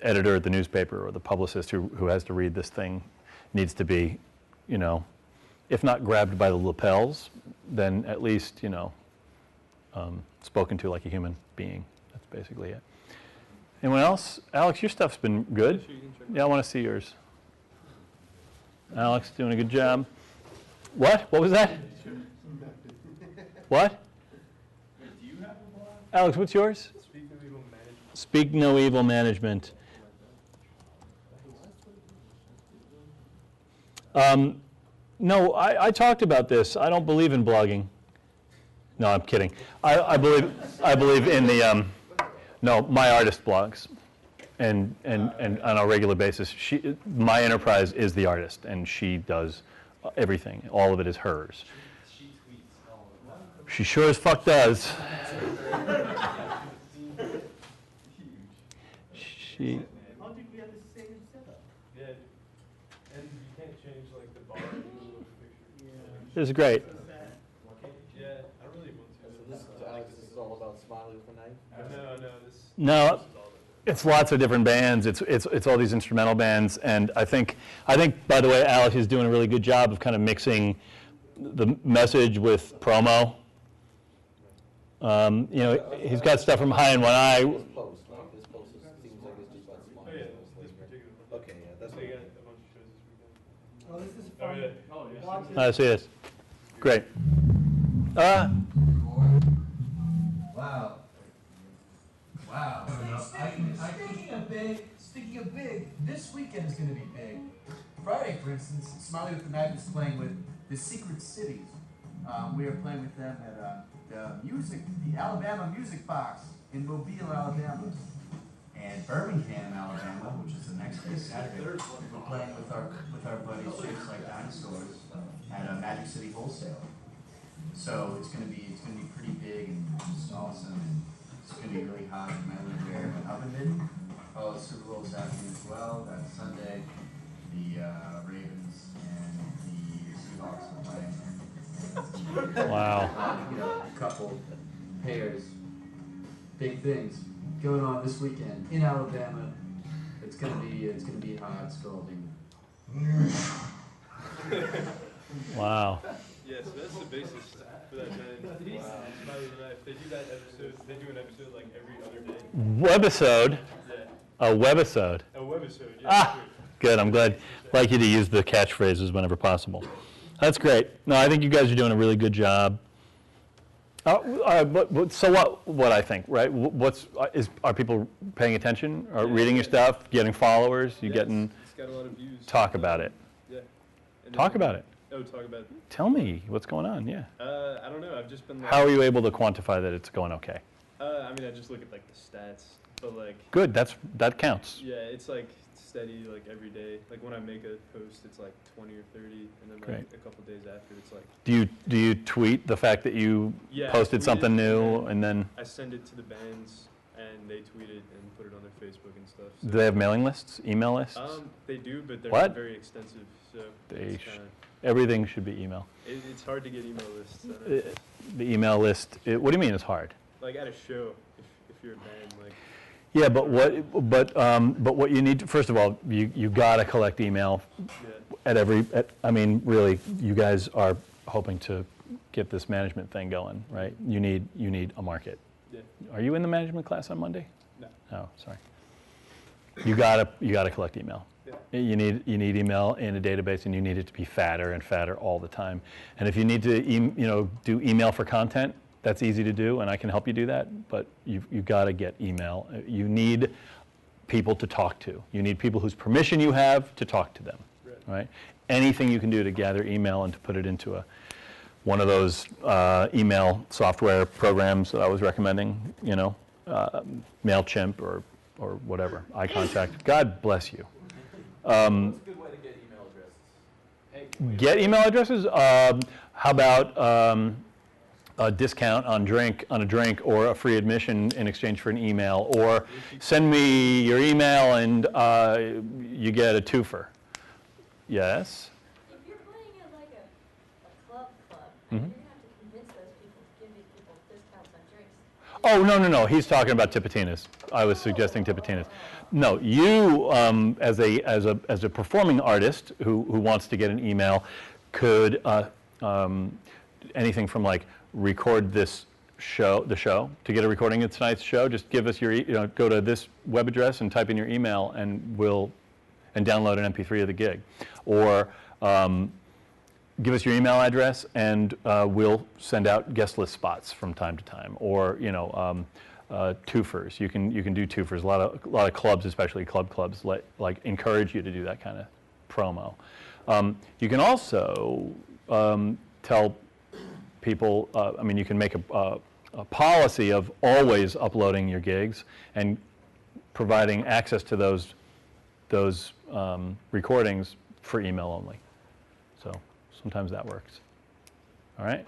editor at the newspaper or the publicist who has to read this thing needs to be, if not grabbed by the lapels, then at least spoken to like a human being. That's basically it. Anyone else? Alex, your stuff's been good. Yeah, I want to see yours. Alex, doing a good job. What? What was that? What? Do you have a blog? Alex, what's yours? Speak No Evil Management. Speak No Evil Management. No, I talked about this. I don't believe in blogging. No, I'm kidding. I believe in the, no, My Artist blogs. And on a regular basis, my enterprise is the artist, and she does everything. All of it is hers. She tweets all the time. She sure as fuck does. She, How did we have the same setup? Yeah, and you can't change like the bar in the middle of the picture. this is great. Yeah, I don't really want to. So this, Alex, this is all about Smiley with a knife? No, this. No, this is all of it. it's lots of different bands. It's all these instrumental bands, and I think by the way, Alex is doing a really good job of kind of mixing the message with promo. You know, he's got stuff from High and One Eye. This post, like, this post seems like it's just about Oh Smiley. yeah, this particular one. Okay, yeah, that's They what. got a bunch of shows this weekend. Oh, this is Oh fun. yeah. Oh yeah. Watch I it. see this. Great. Wow. Wow. Speaking of big, this weekend is going to be big. Friday, for instance, Smiley with the Knife is playing with the Secret Cities. We are playing with them at the Alabama Music Box in Mobile, Alabama. And Birmingham, Alabama, which is the next day, Saturday. We're playing with our buddies Shapes Like Dinosaurs at Magic City Wholesale. So it's gonna be pretty big and just awesome, and it's gonna be really hot. You might live there in oven mitt. Oh, the Super Bowl is happening as well. That's Sunday. The Ravens and the Seahawks are playing. Wow. You know, a couple pairs, big things going on this weekend in Alabama. It's gonna be hot, scalding. Wow. Yeah, so that's the basis for that band. Wow. Smiley with a Knife. They do that episode. They do an episode like every other day. Webisode. Yeah. A webisode. A webisode. Yeah. Ah, Sure. good. I'm glad. Like you to use the catchphrases whenever possible. That's great. No, I think you guys are doing a really good job. So what I think, right? Are people paying attention? Or reading your stuff? Getting followers? You Yeah, getting? It's got a lot of views. Talk about it. Yeah. And Talk then- about it. Oh, talk about it. Tell me what's going on. Yeah. I don't know. I've just been. Like, How are you able to quantify that it's going okay? I mean, I just look at like the stats, but like. Good. That counts. Yeah, it's like steady, like every day. Like when I make a post, it's like 20 or 30, and then like Great. a couple days after, it's like. Do you tweet the fact that you Yeah, I posted tweet something it, new and then I send it to the bands, and they tweet it and put it on their Facebook and stuff. So. do they have mailing lists, email lists? They do, but they're What? not very extensive, so They it's sh- kinda, Everything should be email. it's hard to get email lists. I don't know. The email list. What do you mean it's hard? Like at a show, if you're a band, like. Yeah, but what you need to, first of all, you gotta collect email Yeah. I mean, really, you guys are hoping to get this management thing going, right? You need a market. Yeah. Are you in the management class on Monday? No. Oh, sorry. You gotta collect email. Yeah. You need email in a database, and you need it to be fatter and fatter all the time. And if you need to do email for content, that's easy to do, and I can help you do that. But you've got to get email. You need people to talk to. You need people whose permission you have to talk to them. Right? Anything you can do to gather email and to put it into one of those email software programs that I was recommending. MailChimp or whatever. iContact. God bless you. What's a good way to get email addresses? Get email addresses? How about a discount on a drink or a free admission in exchange for an email, or send me your email and you get a twofer. Yes? If you're playing at like a club, Mhm. you're gonna have to convince those people to give these people discounts on drinks. Oh, no. He's talking about Tipitinas. I was suggesting Tipitinas. No, you, as a performing artist who wants to get an email, could anything from like record the show to get a recording of tonight's show. Just give us your go to this web address and type in your email, and download an MP3 of the gig, or give us your email address and we'll send out guest list spots from time to time, or twofers. You can do twofers. A lot of clubs, especially clubs, like encourage you to do that kind of promo. You can also tell people, I mean, you can make a policy of always uploading your gigs and providing access to those recordings for email only. So sometimes that works. All right.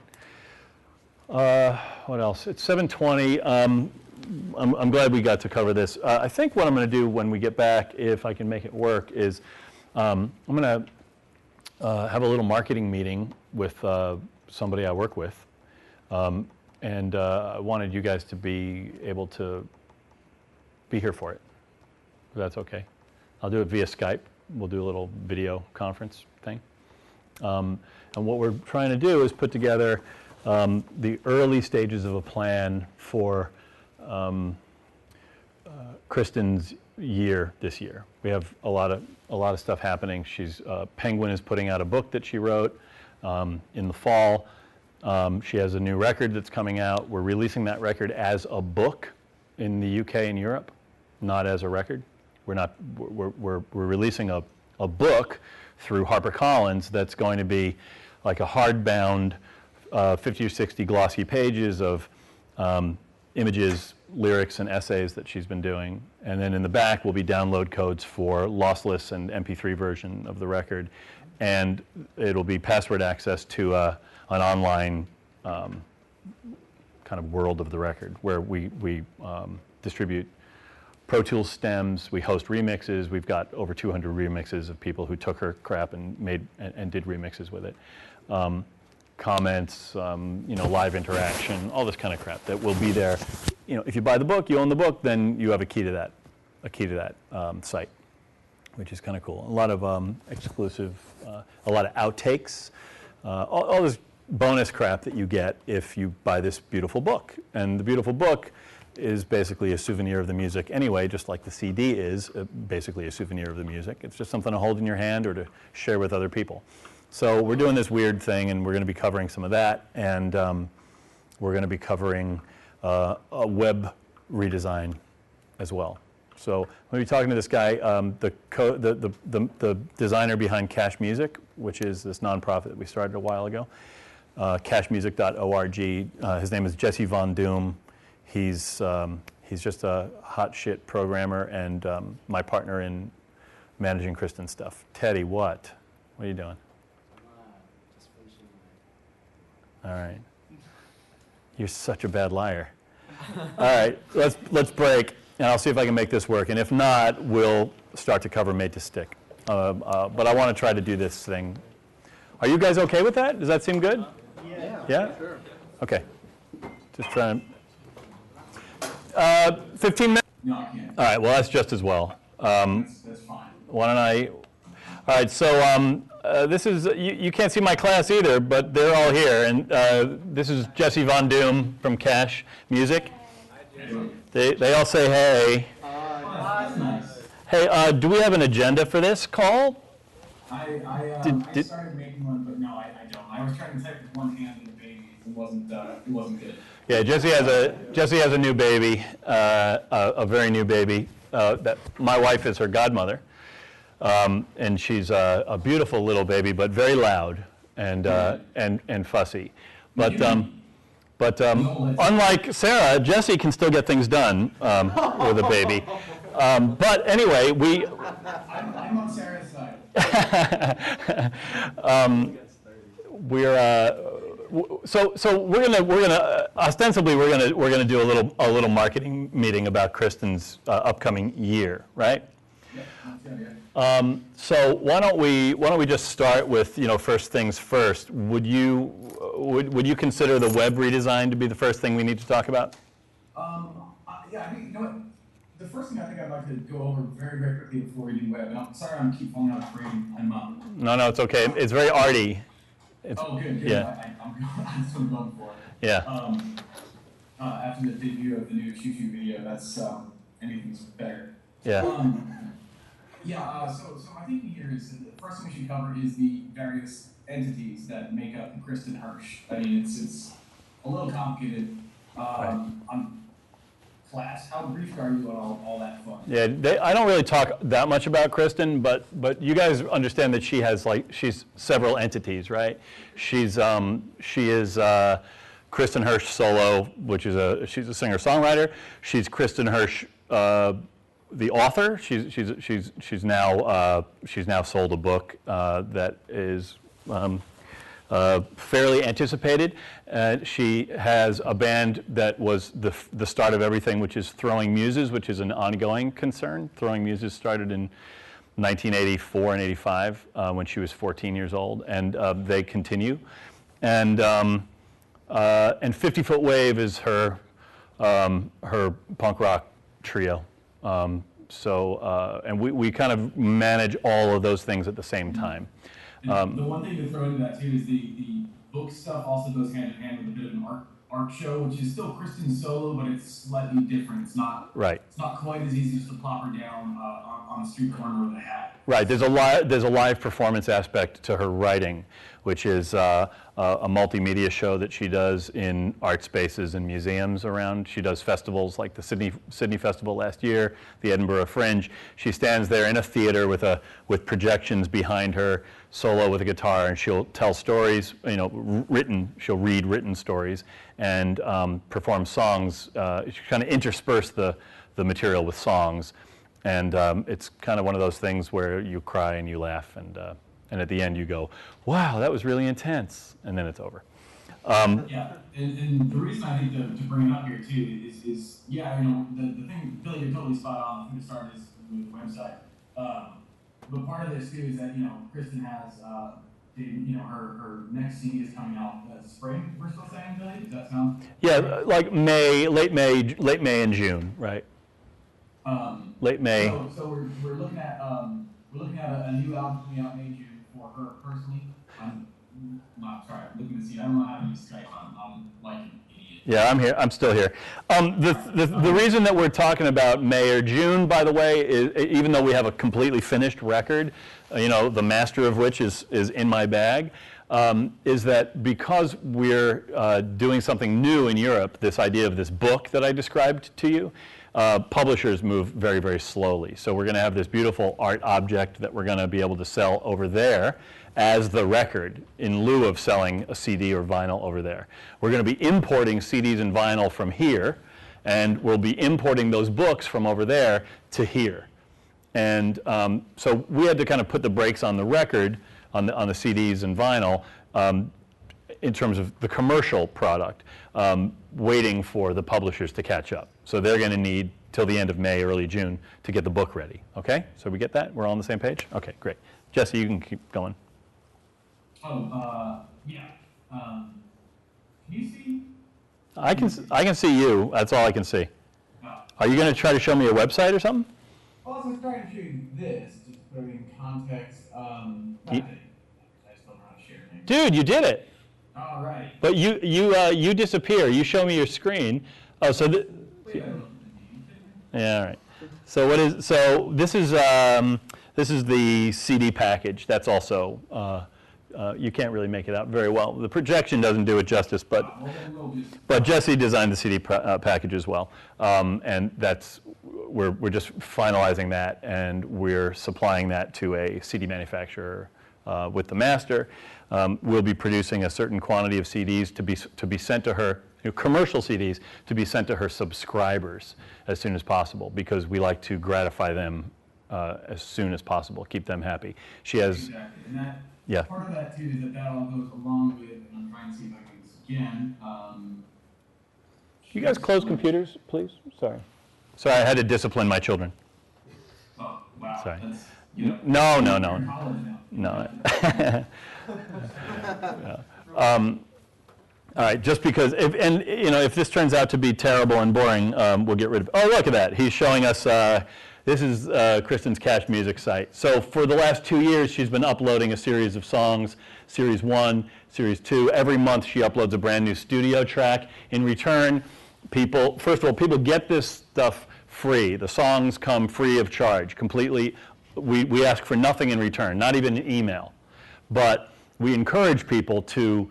What else? It's 7:20. I'm glad we got to cover this. I think what I'm going to do when we get back, if I can make it work, is I'm going to have a little marketing meeting with somebody I work with. And I wanted you guys to be able to be here for it. If that's okay. I'll do it via Skype. We'll do a little video conference thing. And what we're trying to do is put together the early stages of a plan for Kristen's year this year. We have a lot of stuff happening. Penguin is putting out a book that she wrote in the fall. She has a new record that's coming out. We're releasing that record as a book in the UK and Europe, not as a record. We're releasing a book through HarperCollins that's going to be like a hardbound 50 or 60 glossy pages of images, lyrics, and essays that she's been doing. And then in the back will be download codes for lossless and MP3 version of the record. And it'll be password access to an online kind of world of the record where we distribute Pro Tools stems, we host remixes. We've got over 200 remixes of people who took her crap and made and did remixes with it. Comments, live interaction, all this kind of crap that will be there. If you buy the book, you own the book, then you have a key to that site, which is kind of cool. A lot of exclusive, a lot of outtakes, all this bonus crap that you get if you buy this beautiful book. And the beautiful book is basically a souvenir of the music anyway, just like the CD is basically a souvenir of the music. It's just something to hold in your hand or to share with other people. So we're doing this weird thing, and we're going to be covering some of that, and we're going to be covering a web redesign as well. So I'm going to be talking to this guy, the designer behind Cash Music, which is this nonprofit that we started a while ago, cashmusic.org. His name is Jesse Von Doom. He's just a hot shit programmer and my partner in managing Kristen's stuff. Teddy, what? What are you doing? Just finishing. All right. You're such a bad liar. All right, let's break, and I'll see if I can make this work. And if not, we'll start to cover Made to Stick. But I want to try to do this thing. Are you guys okay with that? Does that seem good? Yeah? Sure. Okay. Just trying to... 15 minutes? No, I can't. All right, well, that's just as well. That's fine. Why don't I... All right, so this is... You can't see my class either, but they're all here. And this is Jesse Von Doom from Cash Music. They all say hey. Nice. Hey, do we have an agenda for this call? I started making one, but no, I don't. I was trying to type with one hand and the baby. It wasn't good. Yeah, Jesse has a new baby, a very new baby. That my wife is her godmother, and she's a beautiful little baby, but very loud and fussy. But unlike Sarah, Jesse can still get things done with a baby. But anyway, I'm on Sarah's side. So we're gonna ostensibly we're gonna do a little marketing meeting about Kristen's upcoming year, right? Yeah. So why don't we just start with first things first? Would you consider the web redesign to be the first thing we need to talk about? Yeah, I think, you know what? The first thing I think I'd like to go over very, very quickly before we do web, and I'm sorry I keep falling out of frame. No, it's okay. It's very arty. Good. Yeah. That's what I'm going for. Yeah. After the debut of the new Choo Choo video, that's anything's better. Yeah. So I think here is the first thing we should cover is the various entities that make up Kristen Hirsch. I mean, it's a little complicated. class? How briefed are you on all that fun? Yeah, I don't really talk that much about Kristen, but you guys understand that she has she's several entities, right? She is Kristen Hirsch solo, which is she's a singer-songwriter. She's Kristen Hirsch, the author. She's now sold a book that is fairly anticipated. She has a band that was the start of everything, which is Throwing Muses, which is an ongoing concern. Throwing Muses started in 1984 and 85 when she was 14 years old, and they continue. And 50 Foot Wave is her punk rock trio. And we kind of manage all of those things at the same time. And the one thing to throw into that too is the book stuff also goes hand in hand with a bit of an art show, which is still Kristen's solo, but it's slightly different. It's not right. It's not quite as easy just to plop her down on the street corner with a hat. Right. There's a live performance aspect to her writing, which is a multimedia show that she does in art spaces and museums around. She does festivals like the Sydney Festival last year, the Edinburgh Fringe. She stands there in a theater with projections behind her, solo with a guitar, and she'll tell stories, she'll read written stories and perform songs. She kind of intersperse the material with songs. And it's kind of one of those things where you cry and you laugh, and at the end you go, wow, that was really intense, and then it's over. Yeah, and the reason I think to bring it up here too is the thing, Billy, you're totally spot on. I think the start is with the website. But part of this too is that, Kristen has, her next CD is coming out spring, we're still saying, Billy? Does that sound? Yeah, like late May and June, right? Late May. So we're looking at a new album coming out May, June for her personally. I'm looking to see. I don't know how to use Skype. I'm like an idiot. Yeah, I'm here. I'm still here. The reason that we're talking about May or June, by the way, is even though we have a completely finished record, the master of which is in my bag, is that because we're doing something new in Europe, this idea of this book that I described to you, publishers move very, very slowly. So we're going to have this beautiful art object that we're going to be able to sell over there as the record in lieu of selling a CD or vinyl over there. We're going to be importing CDs and vinyl from here, and we'll be importing those books from over there to here. And so we had to kind of put the brakes on the record, on the CDs and vinyl, in terms of the commercial product, waiting for the publishers to catch up. So they're going to need till the end of May, early June to get the book ready. Okay? So we get that? We're all on the same page? Okay, great. Jesse, you can keep going. Yeah. Can you see? I can see you. That's all I can see. Are you going to try to show me a website or something? Well, I was trying to show you this, just to put it in context. I just don't know how to share things. Dude, you did it. All right. But you disappear. You show me your screen. Oh, so yeah, all right. So this is the CD package. That's also you can't really make it out very well. The projection doesn't do it justice, but Jesse designed the CD package as well, and we're just finalizing that, and we're supplying that to a CD manufacturer with the master. We'll be producing a certain quantity of CDs to be sent to her, commercial CDs, to be sent to her subscribers as soon as possible, because we like to gratify them as soon as possible, keep them happy. She has. Exactly. And that, yeah. Part of that too is that all goes along with, and I'm trying to see if I can do this again. You guys close computers, please? Sorry, I had to discipline my children. Oh, wow. Sorry. That's, No. No. All right, just because, if this turns out to be terrible and boring, we'll get rid of it. Oh, look at that. He's showing us, this is Kristen's Cash Music site. So for the last 2 years, she's been uploading a series of songs, Series 1, Series 2. Every month, she uploads a brand new studio track. In return, first of all, people get this stuff free. The songs come free of charge, completely. We ask for nothing in return, not even an email. But we encourage people to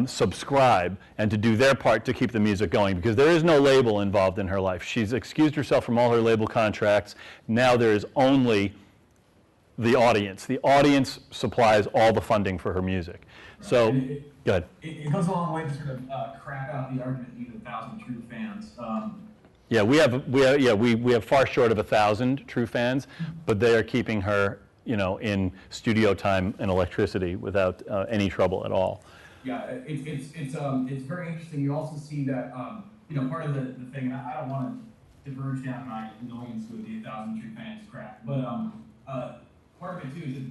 subscribe and to do their part to keep the music going, because there is no label involved in her life. She's excused herself from all her label contracts. Now there is only the audience. The audience supplies all the funding for her music. Right. So, go ahead. It goes a long way to sort of crap out the argument you need 1,000 true fans. Yeah, we have far short of 1,000 true fans, but they are keeping her, in studio time and electricity without any trouble at all. Yeah, it's very interesting. You also see that part of the thing, and I don't want to diverge down my annoyance with the 1,000 true fans crap, but part of it too is that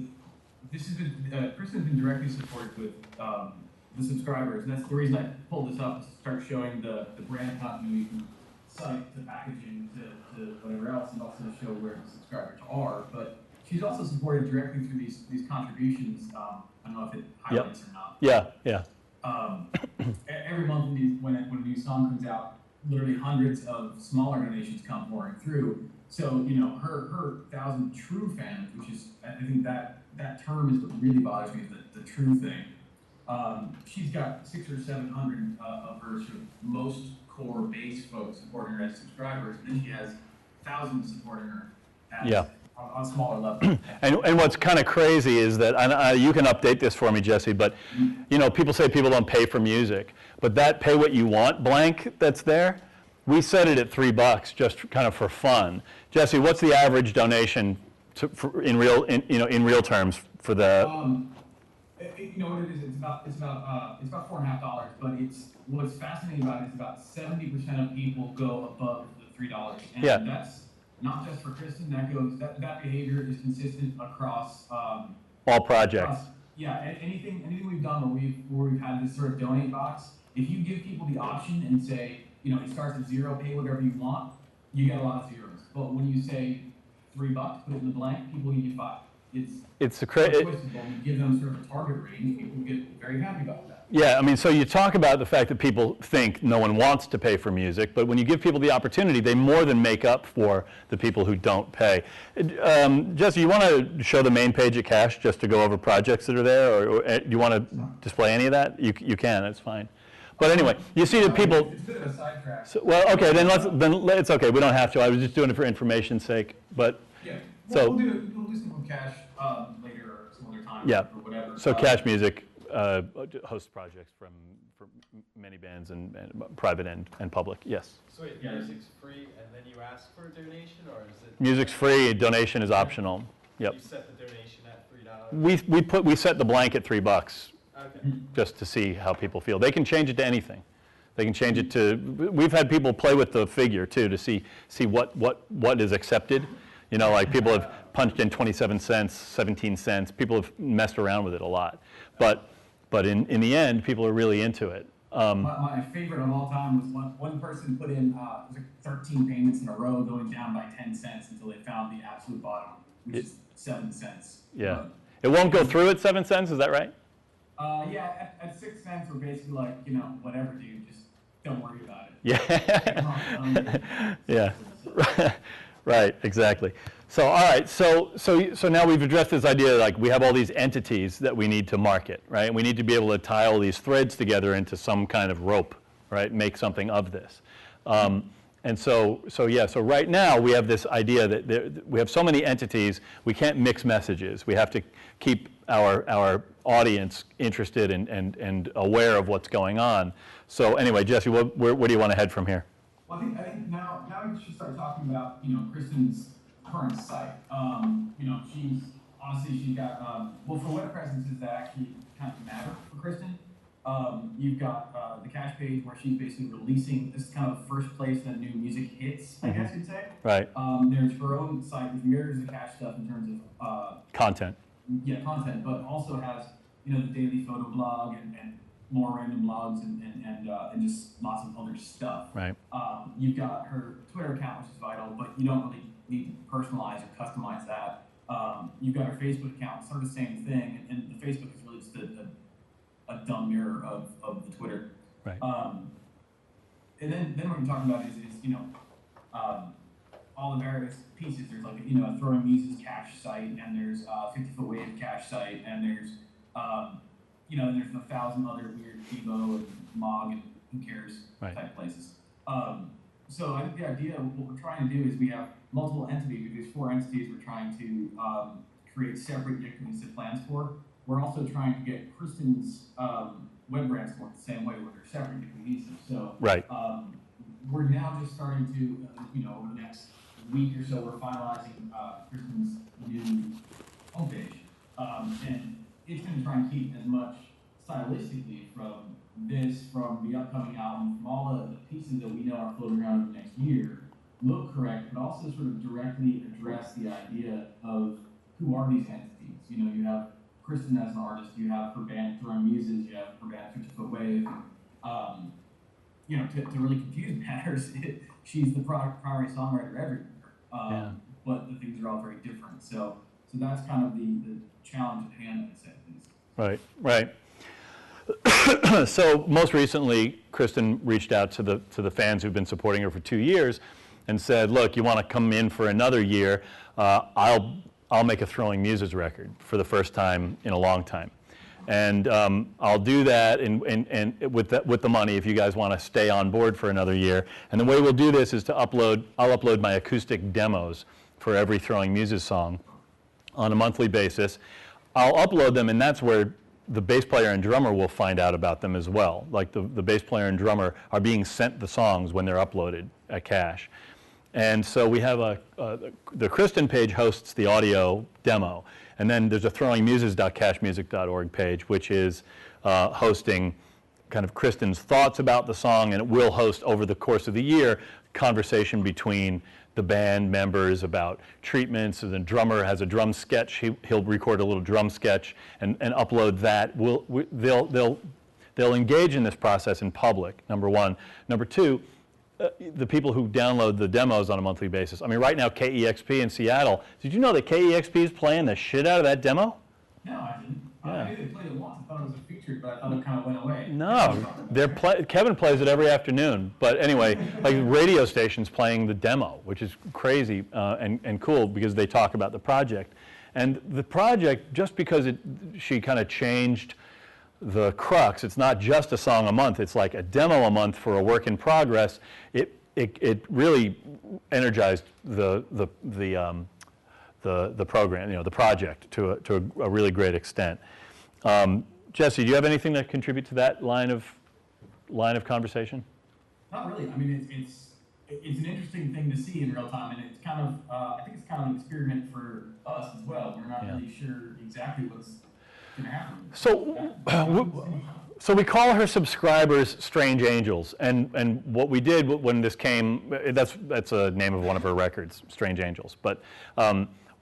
this has been Kristen's been directly supported with the subscribers, and that's the reason I pulled this up, to start showing the brand continuity from site to packaging to whatever else, and also to show where the subscribers are. But she's also supported directly through these contributions. I don't know if it highlights or not. Yeah. Every month when a new song comes out, literally hundreds of smaller donations come pouring through. So her 1,000 true fans, which is, I think that term is what really bothers me, is the true thing. She's got 600 or 700 of her sort of most core base folks supporting her as subscribers, and then she has thousands supporting her as, on a smaller level. And what's kind of crazy is that, and you can update this for me, Jesse, but people say people don't pay for music, but that pay what you want blank that's there, we set it at $3 just kind of for fun. Jesse, what's the average donation in real terms for the? You know what it is? It's about $4.50. But what's fascinating about it is about 70% of people go above the $3, and that's not just for Kristen. That behavior is consistent across all projects. Anything we've done where we've had this sort of donate box. If you give people the option and say, it starts at 0, pay whatever you want, you get a lot of zeros. But when you say $3, put it in the blank, people give you 5. It's a crazy. You give them sort of a target range, people get very happy about that. Yeah, I mean, so you talk about the fact that people think no one wants to pay for music, but when you give people the opportunity, they more than make up for the people who don't pay. Jesse, you want to show the main page at Cash just to go over projects that are there, or do you want to display any of that? You can, that's fine. But anyway, you see that people. It's a bit of a sidetrack. Well, okay, then it's okay. We don't have to. I was just doing it for information's sake, but. Yeah. So we'll do some with Cash later or some other time. Yeah. Or whatever. So Cash Music hosts projects for many bands and private and public. Yes. So wait, music's free and then you ask for a donation, or is it? Music's free. Donation is optional. Yep. You set the donation at $3. We set the blank at $3. Okay. Just to see how people feel. They can change it to anything. They can change it to. We've had people play with the figure too to see what is accepted. Like people have punched in 27 cents, 17 cents. People have messed around with it a lot. But in the end, people are really into it. My favorite of all time was one person put in 13 payments in a row going down by 10 cents until they found the absolute bottom, which is 7 cents. Yeah. It won't go through at 7 cents, is that right? At 6 cents, we're basically like, whatever, dude, just don't worry about it. Yeah. Yeah. Right, exactly. So, all right, so now we've addressed this idea, like we have all these entities that we need to market, right? And we need to be able to tie all these threads together into some kind of rope, right? Make something of this. And so right now we have this idea that we have so many entities, we can't mix messages. We have to keep our audience interested and aware of what's going on. So anyway, Jesse, where do you want to head from here? Well, I think now we should start talking about, Kristen's current site. She's got, for what presences that actually kind of matter for Kristen. You've got the Cash page where she's basically releasing, this is kind of the first place that new music hits, I guess you'd say. Right. There's her own site which mirrors the Cash stuff in terms of content. Yeah, content, but also has, the daily photo blog and more random blogs and just lots of other stuff. Right. You've got her Twitter account, which is vital, but you don't really need to personalize or customize that. You've got her Facebook account, sort of the same thing, and the Facebook is really just a dumb mirror of the Twitter. Right. And then what we're talking about is all the various pieces. There's like a Throwing Muses Cash site, and there's 50 Foot Wave Cash site, and there's you know, and there's 1,000 other weird Devo and Mog and who cares type places. So I think the idea of what we're trying to do is we have multiple entities. There's 4 entities we're trying to create separate Dickinson plans for. We're also trying to get Kristen's web brands to work the same way, where they're separate and cohesive. So we're now just starting to, you know, over the next week or so, we're finalizing Kristen's new homepage. And it's going to try and keep as much stylistically from this, from the upcoming album, from all the pieces that we know are floating around over the next year, look correct, but also sort of directly address the idea of who are these entities. You know, you have Kristen as an artist, you have her band Throwing Muses, you have her band 50 Foot Wave. You know, to really confuse matters, she's the primary songwriter everywhere. But the things are all very different. So that's kind of the challenge at hand, I'd say. Right, right. So most recently, Kristen reached out to the fans who've been supporting her for 2 years and said, look, you want to come in for another year, I'll make a Throwing Muses record for the first time in a long time. And I'll do that and with the money if you guys want to stay on board for another year. And the way we'll do this is to I'll upload my acoustic demos for every Throwing Muses song on a monthly basis. I'll upload them, and that's where the bass player and drummer will find out about them as well. Like the bass player and drummer are being sent the songs when they're uploaded at Cache. And so we have the Kristen page hosts the audio demo. And then there's a throwingmuses.cachemusic.org page, which is hosting kind of Kristen's thoughts about the song, and it will host over the course of the year conversation between the band members about treatments. And the drummer has a drum sketch. He'll record a little drum sketch and upload that. They'll engage in this process in public, number one. Number two, the people who download the demos on a monthly basis. I mean, right now, KEXP in Seattle, did you know that KEXP is playing the shit out of that demo? No, I didn't. I knew they played it once. I thought it was a feature, but I thought it kind of went away. No, Kevin plays it every afternoon. But anyway, like radio stations playing the demo, which is crazy and cool because they talk about the project. And the project, just because she kind of changed the crux, it's not just a song a month, it's like a demo a month for a work in progress. It really energized the program, you know, the project to a really great extent. Jesse, do you have anything to contribute to that line of conversation? Not really. I mean, it's an interesting thing to see in real time, and it's kind of I think it's kind of an experiment for us as well. We're not really sure exactly what's going to happen. So we call her subscribers Strange Angels, and what we did when this came, that's a name of one of her records, Strange Angels, but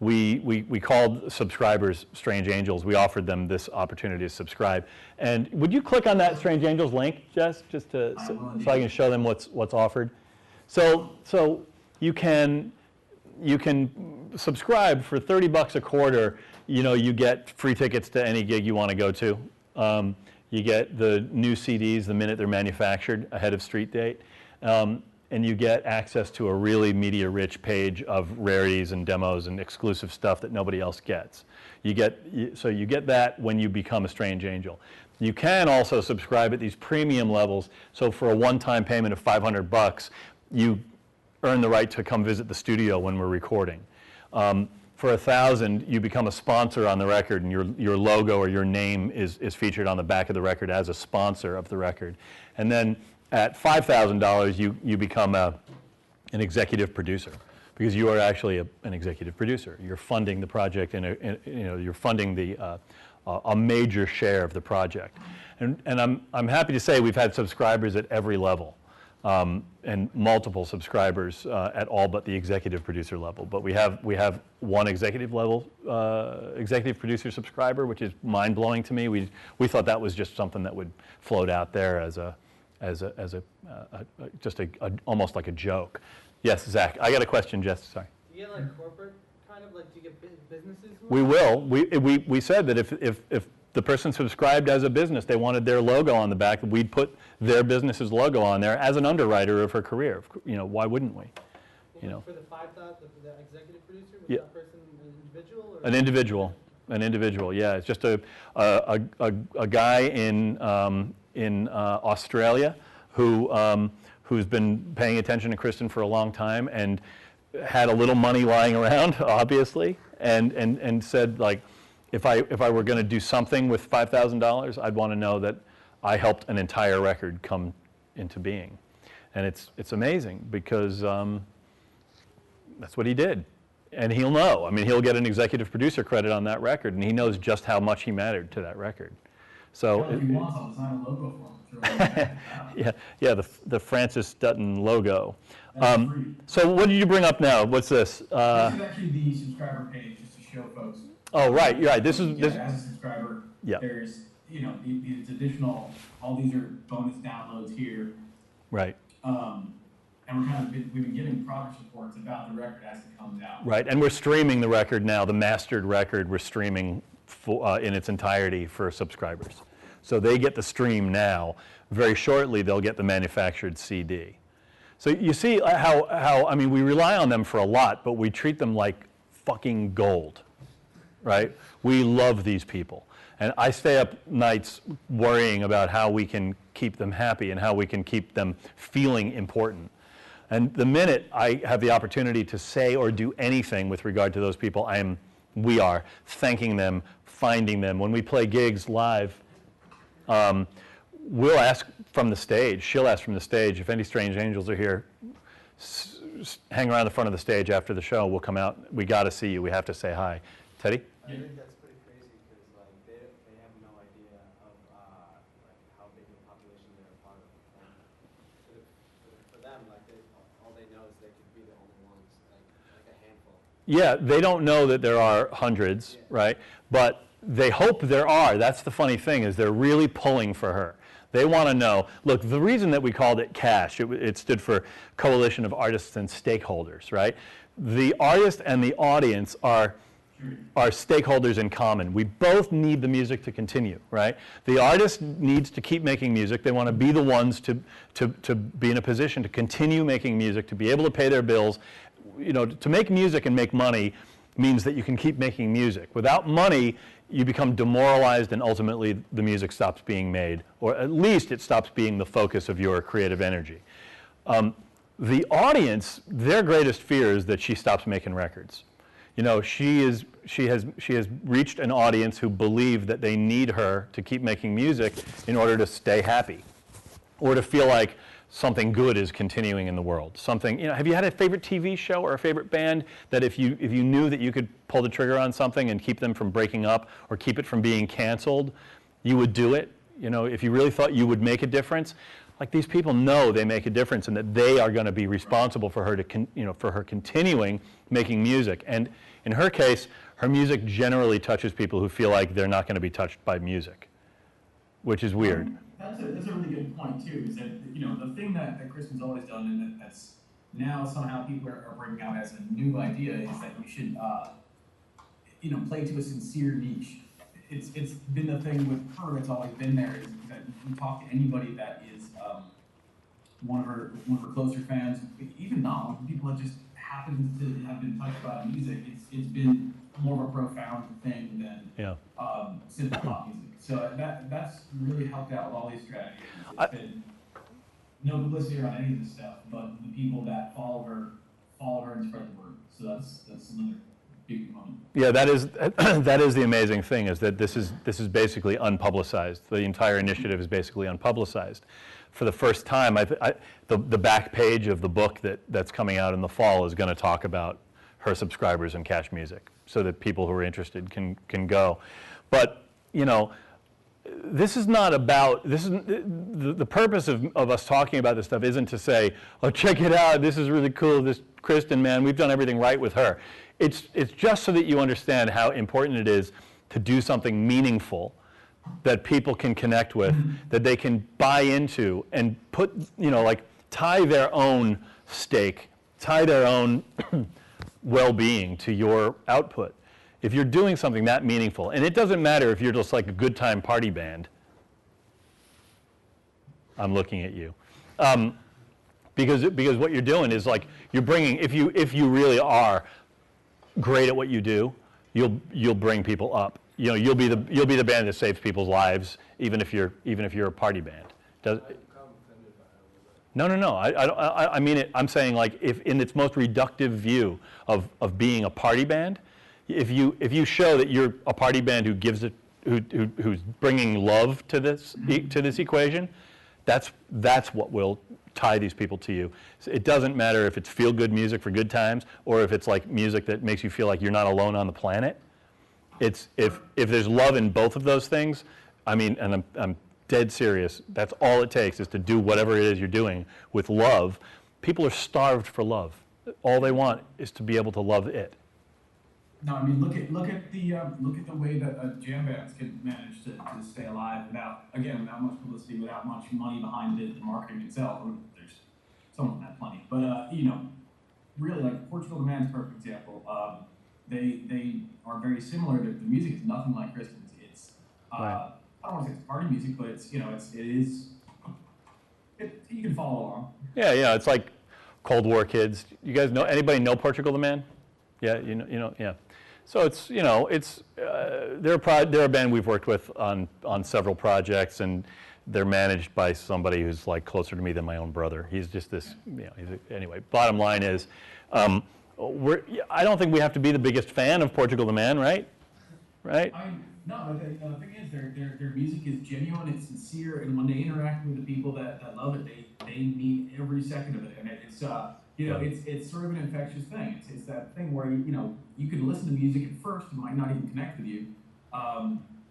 we called subscribers Strange Angels. We offered them this opportunity to subscribe. And would you click on that Strange Angels link, Jess, just so I can show them what's offered? So you can subscribe for $30 a quarter. You know, you get free tickets to any gig you want to go to. You get the new CDs the minute they're manufactured ahead of street date. And you get access to a really media-rich page of rarities and demos and exclusive stuff that nobody else gets. So you get that when you become a Strange Angel. You can also subscribe at these premium levels. So for a one-time payment of $500, you earn the right to come visit the studio when we're recording. For $1,000, you become a sponsor on the record, and your logo or your name is featured on the back of the record as a sponsor of the record. And then at $5,000, you become an executive producer, because you are actually an executive producer. You're funding the project, and you're funding a major share of the project. And I'm happy to say we've had subscribers at every level. And multiple subscribers at all but the executive producer level. But we have one executive producer subscriber, which is mind-blowing to me. We thought that was just something that would float out there as almost like a joke. Yes, Zach. I got a question, Jess. Sorry. Do you get like corporate kind of like? Do you get businesses? We will. We said that if the person subscribed as a business, they wanted their logo on the back, we'd put their business's logo on there as an underwriter of her career. You know, why wouldn't we? You know. For the 5,000, the executive producer, was Yeah. that person an individual? Or An individual. An individual, yeah. It's just a guy in Australia who's been paying attention to Kristen for a long time and had a little money lying around, obviously, and said, like, if I were going to do something with $5,000, I'd want to know that I helped an entire record come into being. And it's amazing because that's what he did. And he'll know. I mean, he'll get an executive producer credit on that record, and he knows just how much he mattered to that record. So, if he wants, I'll design a logo for him. yeah, the Francis Dutton logo. So what did you bring up now? What's this? This is actually the subscriber page, just to show folks. Oh, right, you're right. This is as a subscriber. Yeah. There's these additional. All these are bonus downloads here. Right. And we've been giving progress reports about the record as it comes out. Right, and we're streaming the record now, the mastered record, we're streaming in its entirety for subscribers. So they get the stream now. Very shortly, they'll get the manufactured CD. So you see how I mean, we rely on them for a lot, but we treat them like fucking gold, right? We love these people. And I stay up nights worrying about how we can keep them happy and how we can keep them feeling important. And the minute I have the opportunity to say or do anything with regard to those people, we are thanking them, finding them. When we play gigs live, we'll ask from the stage, she'll ask from the stage, if any strange angels are here, hang around the front of the stage after the show, we'll come out, we gotta see you, we have to say hi. Teddy? I think that's pretty crazy because like they have no idea of like how big of a population they're a part of. For them, like all they know is they could be the only ones, like a handful. Yeah, they don't know that there are hundreds, right? But they hope there are. That's the funny thing, is they're really pulling for her. They want to know. Look, the reason that we called it CASH, it stood for Coalition of Artists and Stakeholders, right? The artist and the audience are stakeholders in common. We both need the music to continue, right? The artist needs to keep making music. They want to be the ones to be in a position to continue making music, to be able to pay their bills. You know, to make music and make money means that you can keep making music. Without money, you become demoralized and ultimately the music stops being made, or at least it stops being the focus of your creative energy. The audience, their greatest fear is that she stops making records. You know, she has reached an audience who believe that they need her to keep making music in order to stay happy, or to feel like something good is continuing in the world. Something, you know, have you had a favorite TV show or a favorite band that if you knew that you could pull the trigger on something and keep them from breaking up or keep it from being canceled, you would do it? You know, if you really thought you would make a difference? Like, these people know they make a difference and that they are going to be responsible for her for her continuing making music. And in her case, her music generally touches people who feel like they're not going to be touched by music, which is weird. That's a really good point too, is that, you know, the thing that Kristen's always done, and that's now somehow people are breaking out as a new idea, is that you should, you know, play to a sincere niche. It's been the thing with her, it's always been there, is that you talk to anybody that is one of her closer fans, even not, people that just happen to have been touched by music, it's been more of a profound thing than simple pop music. So that's really helped out with all these strategies. It's been no publicity around any of this stuff, but the people that follow her and spread the word. So that's another big component. Yeah, that is the amazing thing, is that this is basically unpublicized. The entire initiative is basically unpublicized. For the first time, the back page of the book that's coming out in the fall is going to talk about her subscribers and Cash Music, so that people who are interested can go. But, you know, this is not about, the purpose of us talking about this stuff isn't to say, oh, check it out, this is really cool, this Kristen, man, we've done everything right with her. It's just so that you understand how important it is to do something meaningful that people can connect with, that they can buy into and put, you know, like, tie their own stake, tie their own well-being to your output. If you're doing something that meaningful, and it doesn't matter if you're just like a good time party band. I'm looking at you. Because what you're doing is, like, you're bringing, if you really are great at what you do, you'll bring people up. You know, you'll be the band that saves people's lives, even if you're a party band. No. I mean it. I'm saying, like, if in its most reductive view of being a party band, if you show that you're a party band who gives it, who's bringing love to this equation, that's what will tie these people to you. So it doesn't matter if it's feel-good music for good times or if it's like music that makes you feel like you're not alone on the planet. It's if there's love in both of those things, I mean, and I'm dead serious, that's all it takes is to do whatever it is you're doing with love. People are starved for love. All they want is to be able to love it. No, I mean, look at the way that jam bands can manage to stay alive without much publicity, without much money behind it, the marketing itself. There's some of them have plenty, but you know, really, like Portugal the Man's a perfect example. They are very similar. The music is nothing like Kristen's. It's Right. I don't want to say it's party music, but it's, you know, you can follow along. Yeah, it's like Cold War kids. You guys know, anybody know Portugal the Man? Yeah, you know, yeah. So it's, you know, they're a band we've worked with on several projects, and they're managed by somebody who's like closer to me than my own brother. He's just this, you know, anyway, bottom line is, I don't think we have to be the biggest fan of Portugal the Man, right? Right? I mean, no, the thing is, their music is genuine, it's sincere, and when they interact with the people that love it, they mean every second of it, and it's you know, it's sort of an infectious thing. It's that thing where you know, you could listen to music at first, it might not even connect with you.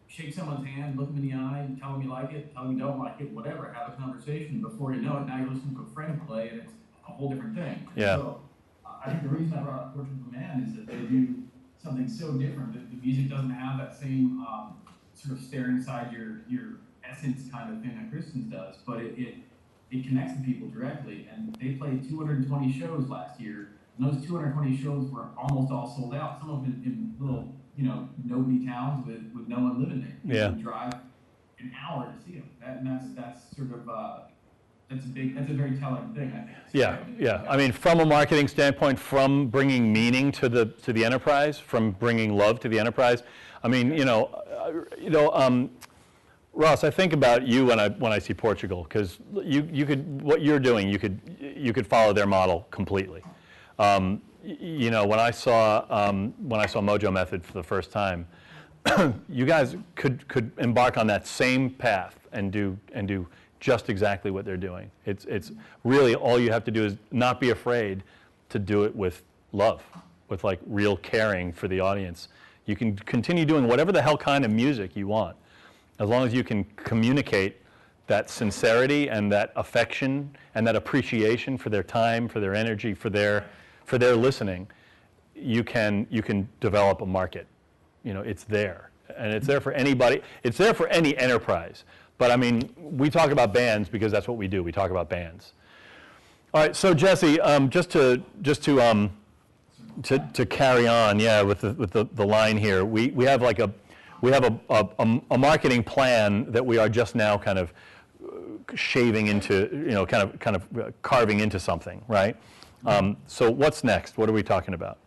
Shake someone's hand, look them in the eye, tell them you like it, tell them you don't like it, whatever. Have a conversation. Before you know it, now you're listening to a friend play, and it's a whole different thing. Yeah. So I think the reason I brought up Portugal the Man is that they do something so different. That the music doesn't have that same sort of stare inside your essence kind of thing that Kristen's does, but it connects to people directly. And they played 220 shows last year, and those 220 shows were almost all sold out. Some of them in little, you know, nobody towns with no one living there. Yeah. You would drive an hour to see them. That's sort of that's a very telling thing, I think. Yeah. I mean, from a marketing standpoint, from bringing meaning to the enterprise, from bringing love to the enterprise. I mean, Ross, I think about you when I see Portugal, because you could, what you're doing, you could follow their model completely. You know, when I saw Mojo Method for the first time, you guys could embark on that same path and do just exactly what they're doing. It's really all you have to do is not be afraid to do it with love, with like real caring for the audience. You can continue doing whatever the hell kind of music you want, as long as you can communicate that sincerity and that affection and that appreciation for their time, for their energy, for their listening. You can develop a market. You know, it's there, and it's there for anybody. It's there for any enterprise. But I mean, we talk about bands because that's what we do. We talk about bands. All right, so Jesse, just to carry on, yeah, with the line here, we have like a marketing plan that we are just now kind of shaving into, you know, kind of carving into something, right? So what's next? What are we talking about?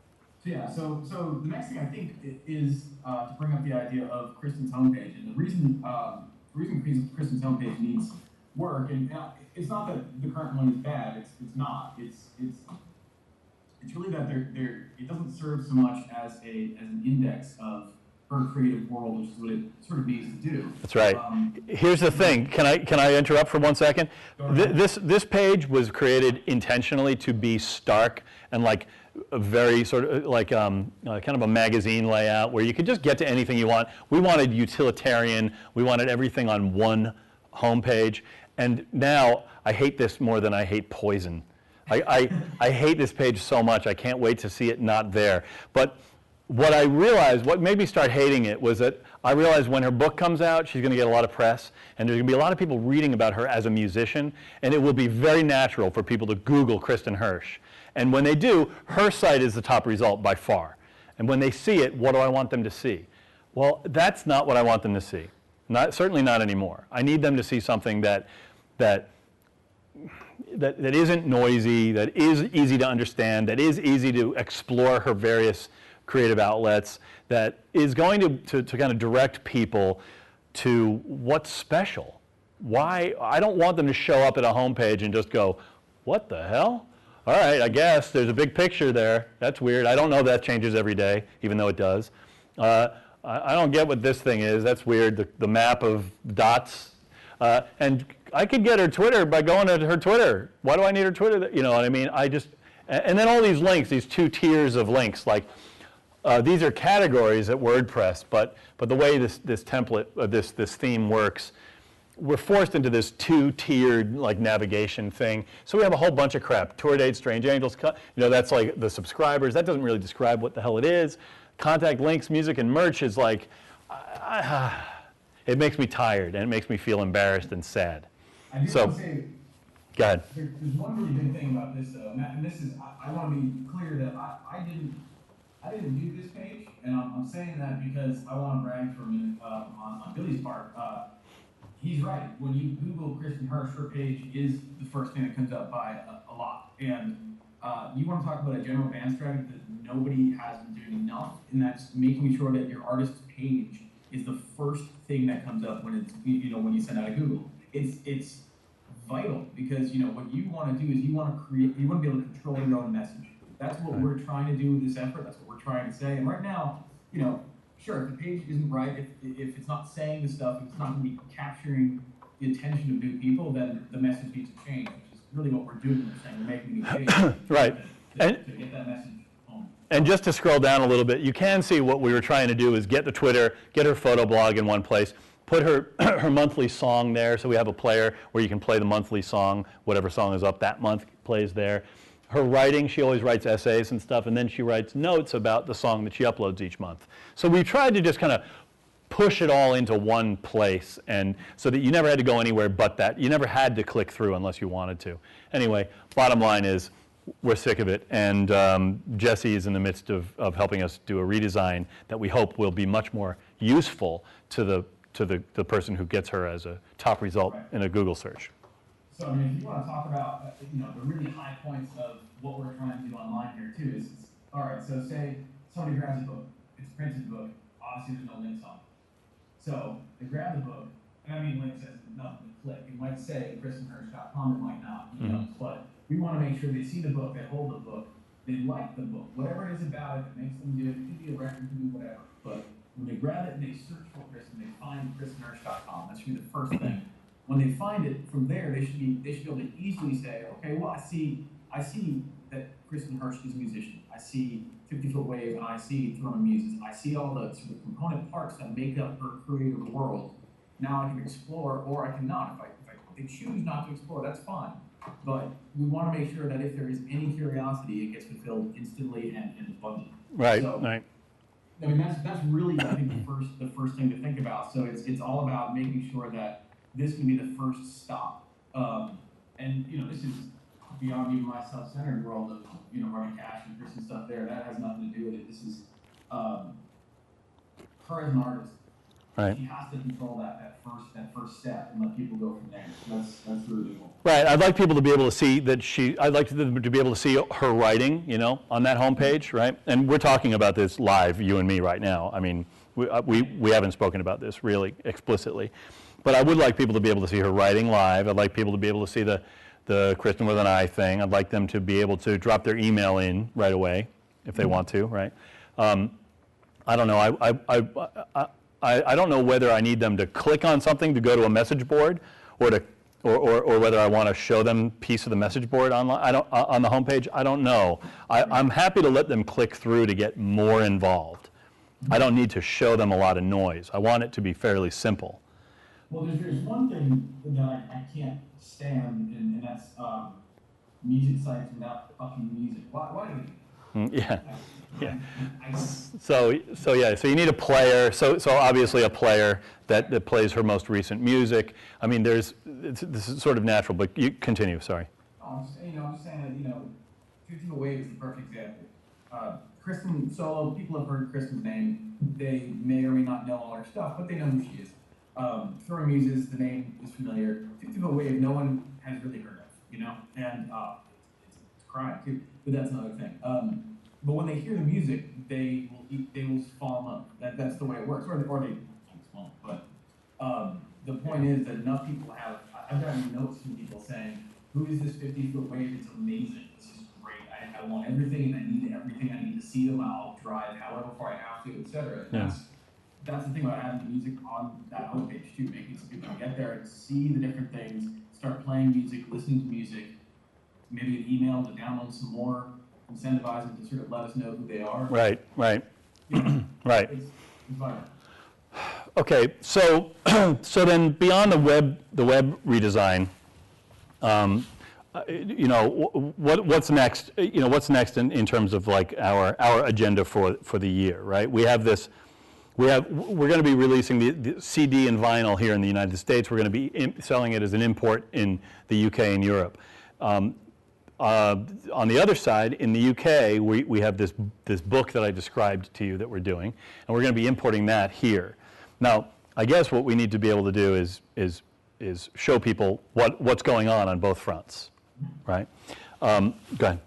Yeah, so the next thing I think is to bring up the idea of Kristen's homepage, and the reason Kristen's homepage needs work, and it's not that the current one is bad. It's not. It's really that it doesn't serve so much as an index of her creative world, which is what it sort of needs to do. That's right. Here's the thing. Can I interrupt for 1 second? This page was created intentionally to be stark and like a very sort of like kind of a magazine layout where you could just get to anything you want. We wanted utilitarian. We wanted everything on one homepage. And now I hate this more than I hate poison. I hate this page so much. I can't wait to see it not there. But what I realized, what made me start hating it, was that I realized when her book comes out, she's going to get a lot of press, and there's going to be a lot of people reading about her as a musician, and it will be very natural for people to Google Kristen Hirsch. And when they do, her site is the top result by far. And when they see it, what do I want them to see? Well, that's not what I want them to see. Certainly not anymore. I need them to see something that isn't noisy, that is easy to understand, that is easy to explore her various creative outlets that is going to kind of direct people to what's special. Why, I don't want them to show up at a homepage and just go, what the hell? All right, I guess there's a big picture there. That's weird. I don't know that changes every day, even though it does. I don't get what this thing is. That's weird, the map of dots. And I could get her Twitter by going to her Twitter. Why do I need her Twitter? You know what I mean? And then all these links, these 2 tiers of links, like these are categories at WordPress, but the way this template, this theme works, we're forced into this 2-tiered like navigation thing. So we have a whole bunch of crap. Tour dates, strange angels, that's like the subscribers. That doesn't really describe what the hell it is. Contact links, music, and merch is like, it makes me tired and it makes me feel embarrassed and sad. I do So, want to say, go ahead. There's one really big thing about this though, and this is, I want to be clear that I didn't do this page, and I'm saying that because I want to brag for a minute on Billy's part. He's right. When you Google Kristen Hirsch, her page is the first thing that comes up by a lot. And you want to talk about a general band strategy that nobody has been doing enough, and that's making sure that your artist's page is the first thing that comes up when it's when you send out a Google. It's vital because what you want to do is you want to be able to control your own message. That's what we're trying to do with this effort. That's what we're trying to say. And right now, sure, if the page isn't right, if it's not saying the stuff, if it's not going to be capturing the attention of new people, then the message needs to change, which is really what we're doing. We're saying we're making these changes Right. to get that message home. And just to scroll down a little bit, you can see what we were trying to do is get the Twitter, get her photo blog in one place, put her her monthly song there, so we have a player where you can play the monthly song, whatever song is up that month plays there. Her writing, she always writes essays and stuff, and then she writes notes about the song that she uploads each month. So we tried to just kind of push it all into one place, and so that you never had to go anywhere but that. You never had to click through unless you wanted to. Anyway, bottom line is we're sick of it, and Jesse is in the midst of helping us do a redesign that we hope will be much more useful to the person who gets her as a top result in a Google search. So, I mean, if you want to talk about, the really high points of what we're trying to do online here, too, is, all right, so say somebody grabs a book. It's a printed book. Obviously, there's no links on it. So, they grab the book, and I mean links as nothing to click. It might say kristenhirsch.com, it might not, but we want to make sure they see the book, they hold the book, they like the book, whatever it is about it that makes them do it. It could be a record, it could be whatever. But when they grab it and they search for Kristen, they find kristenhirsch.com. That should be the first thing. When they find it, from there, they should be able to easily say, okay, well, I see that Kristen Hirsch is a musician. I see 50 Foot Wave, and I see Throwing Muses. I see all the sort of component parts that make up her creative world. Now I can explore, or I cannot. If they choose not to explore, that's fine. But we want to make sure that if there is any curiosity, it gets fulfilled instantly and abundantly. Right, so, right. I mean, that's really, I think, the first thing to think about. So it's all about making sure that this can be the first stop. And, this is beyond even my self-centered world of, running cash and Chris and stuff there. That has nothing to do with it. This is her as an artist. Right. She has to control that first step and let people go from there. That's really cool. Right. I'd like people to be able to see that I'd like them to be able to see her writing, on that homepage, right? And we're talking about this live, you and me, right now. I mean, we haven't spoken about this really explicitly. But I would like people to be able to see her writing live. I'd like people to be able to see the Kristen with an I thing. I'd like them to be able to drop their email in right away if they want to, right? I don't know. I don't know whether I need them to click on something to go to a message board, or whether I want to show them a piece of the message board online. On the homepage. I don't know. I'm happy to let them click through to get more involved. I don't need to show them a lot of noise. I want it to be fairly simple. Well, there's one thing that I can't stand, and that's music sites without fucking music. Why do we? Yeah. So you need a player. So obviously a player that plays her most recent music. I mean, this is sort of natural, but you continue. Sorry. I'm just saying that 50 Foot Wave is the perfect example. Kristen solo. People have heard Kristen's name. They may or may not know all her stuff, but they know who she is. Throwing Muses, the name is familiar. 50 Foot Wave, no one has really heard of, and it's crying too. But that's another thing. but when they hear the music, they will fall in love. That's the way it works, or they won't. But the point is that enough people have. I've gotten notes from people saying, "Who is this 50-foot wave? It's amazing. This is great. I want everything, and I need everything. I need to see them. I'll drive however far I have to, etc." Yeah. That's the thing about having the music on that homepage too, making so people get there and see the different things, start playing music, listening to music, maybe an email to download some more, incentivize them to sort of let us know who they are. Right, right, Yeah. right. It's vital. Okay, so so then beyond the web redesign, you know, what's next? You know, what's next in terms of like our agenda for the year, right? We have this. We're going to be releasing the CD and vinyl here in the United States. We're going to be selling it as an import in the UK and Europe. On the other side, in the UK, we have this book that I described to you that we're doing, and we're going to be importing that here. Now, I guess what we need to be able to do is show people what's going on both fronts, right? Go ahead.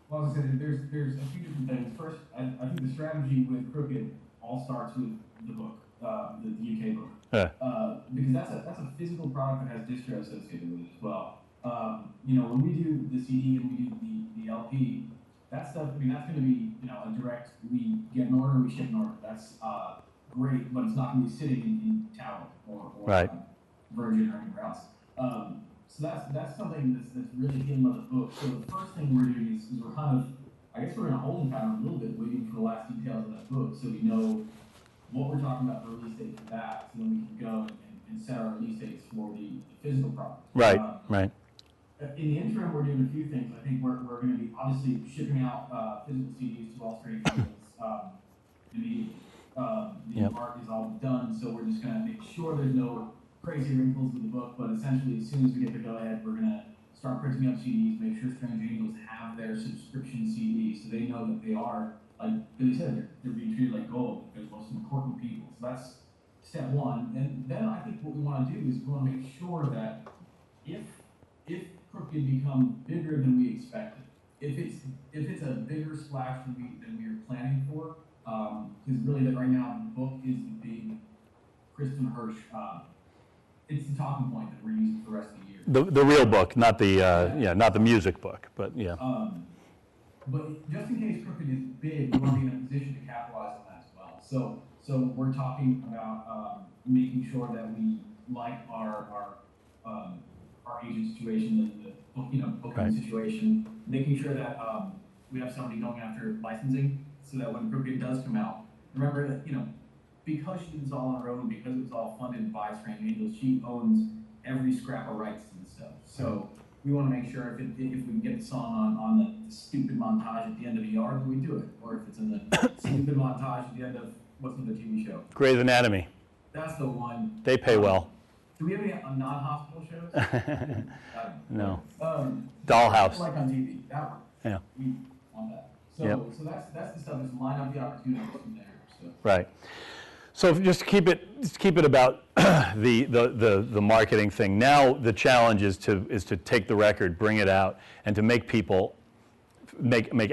Well, as I said, there's a few different things. First, I think the strategy with Crooked all starts with the book, the UK book, because that's a physical product that has distro associated with it as well. You know, when we do the CD and we do the LP, that stuff, I mean, that's going to be, you know, a direct, we get an order, we ship an order. That's great, but it's not going to be sitting in Tower or right. Virgin or anywhere else. So that's something that's really hidden by the book. So the first thing we're doing is we're kind of, I guess we're in a holding pattern a little bit, waiting for the last details of that book, so we know what we're talking about the release date for that, so then we can go and set our release dates for the physical product. Right, right. In the interim, we're doing a few things. I think we're going to be obviously shipping out physical CDs to all streaming channels immediately. The art is all done, so we're just going to make sure there's no crazy wrinkles with the book, but essentially as soon as we get the go-ahead, we're going to start printing up CDs, make sure Strange Angels have their subscription CDs, so they know that they are, like Billy said, they're being treated like gold. They're the most important people. So that's step one. And then I think what we want to do is we want to make sure that if Crooked becomes bigger than we expected, if it's a bigger splash than we were planning for, because really that right now the book is the big Kristen Hirsch. It's the talking point that we're using for the rest of the year. The real book, not the not the music book, but yeah. But just in case Crooked is big, we want to be in a position to capitalize on that as well. So we're talking about making sure that we like our agent situation, the booking situation, making sure that we have somebody going after licensing, so that when Crooked does come out, remember that because she did this all on her own, because it was all funded by Strange Angels, she owns every scrap of rights to this stuff. So we want to make sure if we can get the song on the stupid montage at the end of ER, then we do it. Or if it's in the stupid montage at the end of what's another TV show? Grey's Anatomy. That's the one. They pay well. Do we have any non-hospital shows? No. Dollhouse. Like on TV. That one. Yeah. We want that. So that's the stuff. Just line up the opportunities from there. So. Right. So just keep it about the marketing thing. Now the challenge is to take the record, bring it out, and to make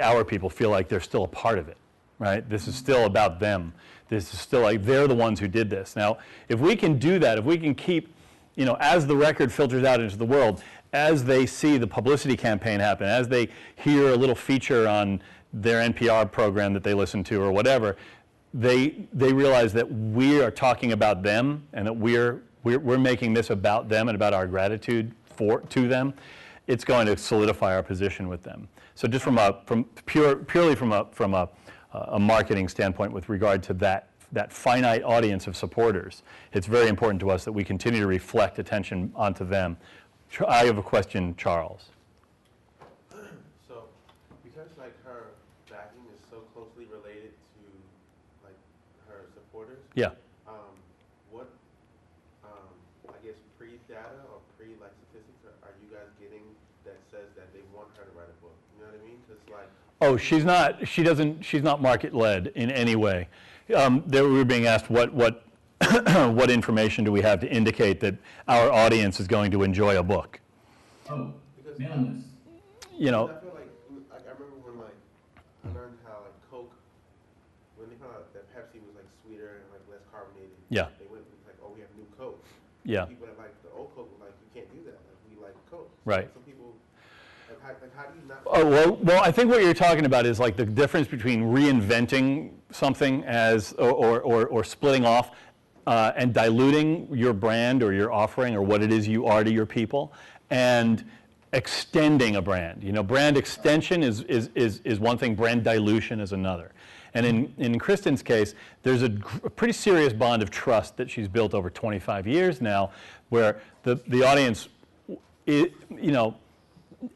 our people feel like they're still a part of it, right? This is still about them. This is still like they're the ones who did this. Now, if we can do that, if we can keep, as the record filters out into the world, as they see the publicity campaign happen, as they hear a little feature on their NPR program that they listen to or whatever, they realize that we are talking about them and that we're making this about them and about our gratitude to them. It's going to solidify our position with them. So just purely from a marketing standpoint with regard to that finite audience of supporters, it's very important to us that we continue to reflect attention onto them. I have a question, Charles. So, because her backing is so closely related to her supporters. Yeah. What I guess pre-data or statistics are you guys getting that says that they want her to write a book? You know what I mean? Because She's not market led in any way. We were being asked what information do we have to indicate that our audience is going to enjoy a book? because mailing list. I feel like I remember when I learned how when they found out that Pepsi was like sweeter and like less carbonated, Yeah. they went with like, oh, we have new Coke. Yeah. People that like the old Coke were like, you can't do that. Like we like Coke. So Right. some people, like how do you not? Oh, well, I think what you're talking about is like the difference between reinventing something as, or splitting off and diluting your brand or your offering or what it is you are to your people, and extending a brand. You know, brand extension is one thing, brand dilution is another. And in Kristen's case, there's a pretty serious bond of trust that she's built over 25 years now, where the audience, you know,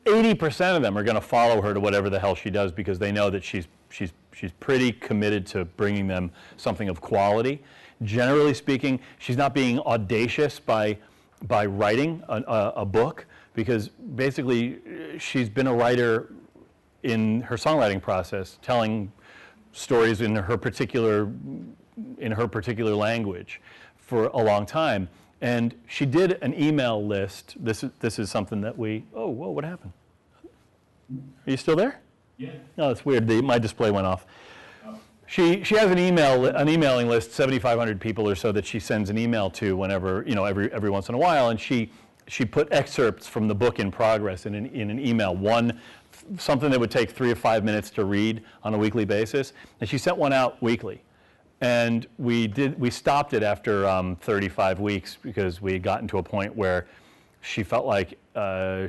80% of them are going to follow her to whatever the hell she does because they know that she's pretty committed to bringing them something of quality. Generally speaking, she's not being audacious by writing a book, because basically she's been a writer in her songwriting process, telling stories in her particular language for a long time. And she did an email list. This is something that we, oh, whoa, what happened? Are you still there? Yeah. No, it's weird. My display went off. Oh. She has an emailing list, 7,500 people or so that she sends an email to whenever, you know, every once in a while. And she put excerpts from the book in progress in an email, something that would take 3 or 5 minutes to read on a weekly basis. And she sent one out weekly. And we stopped it after 35 weeks because we had gotten to a point where she felt like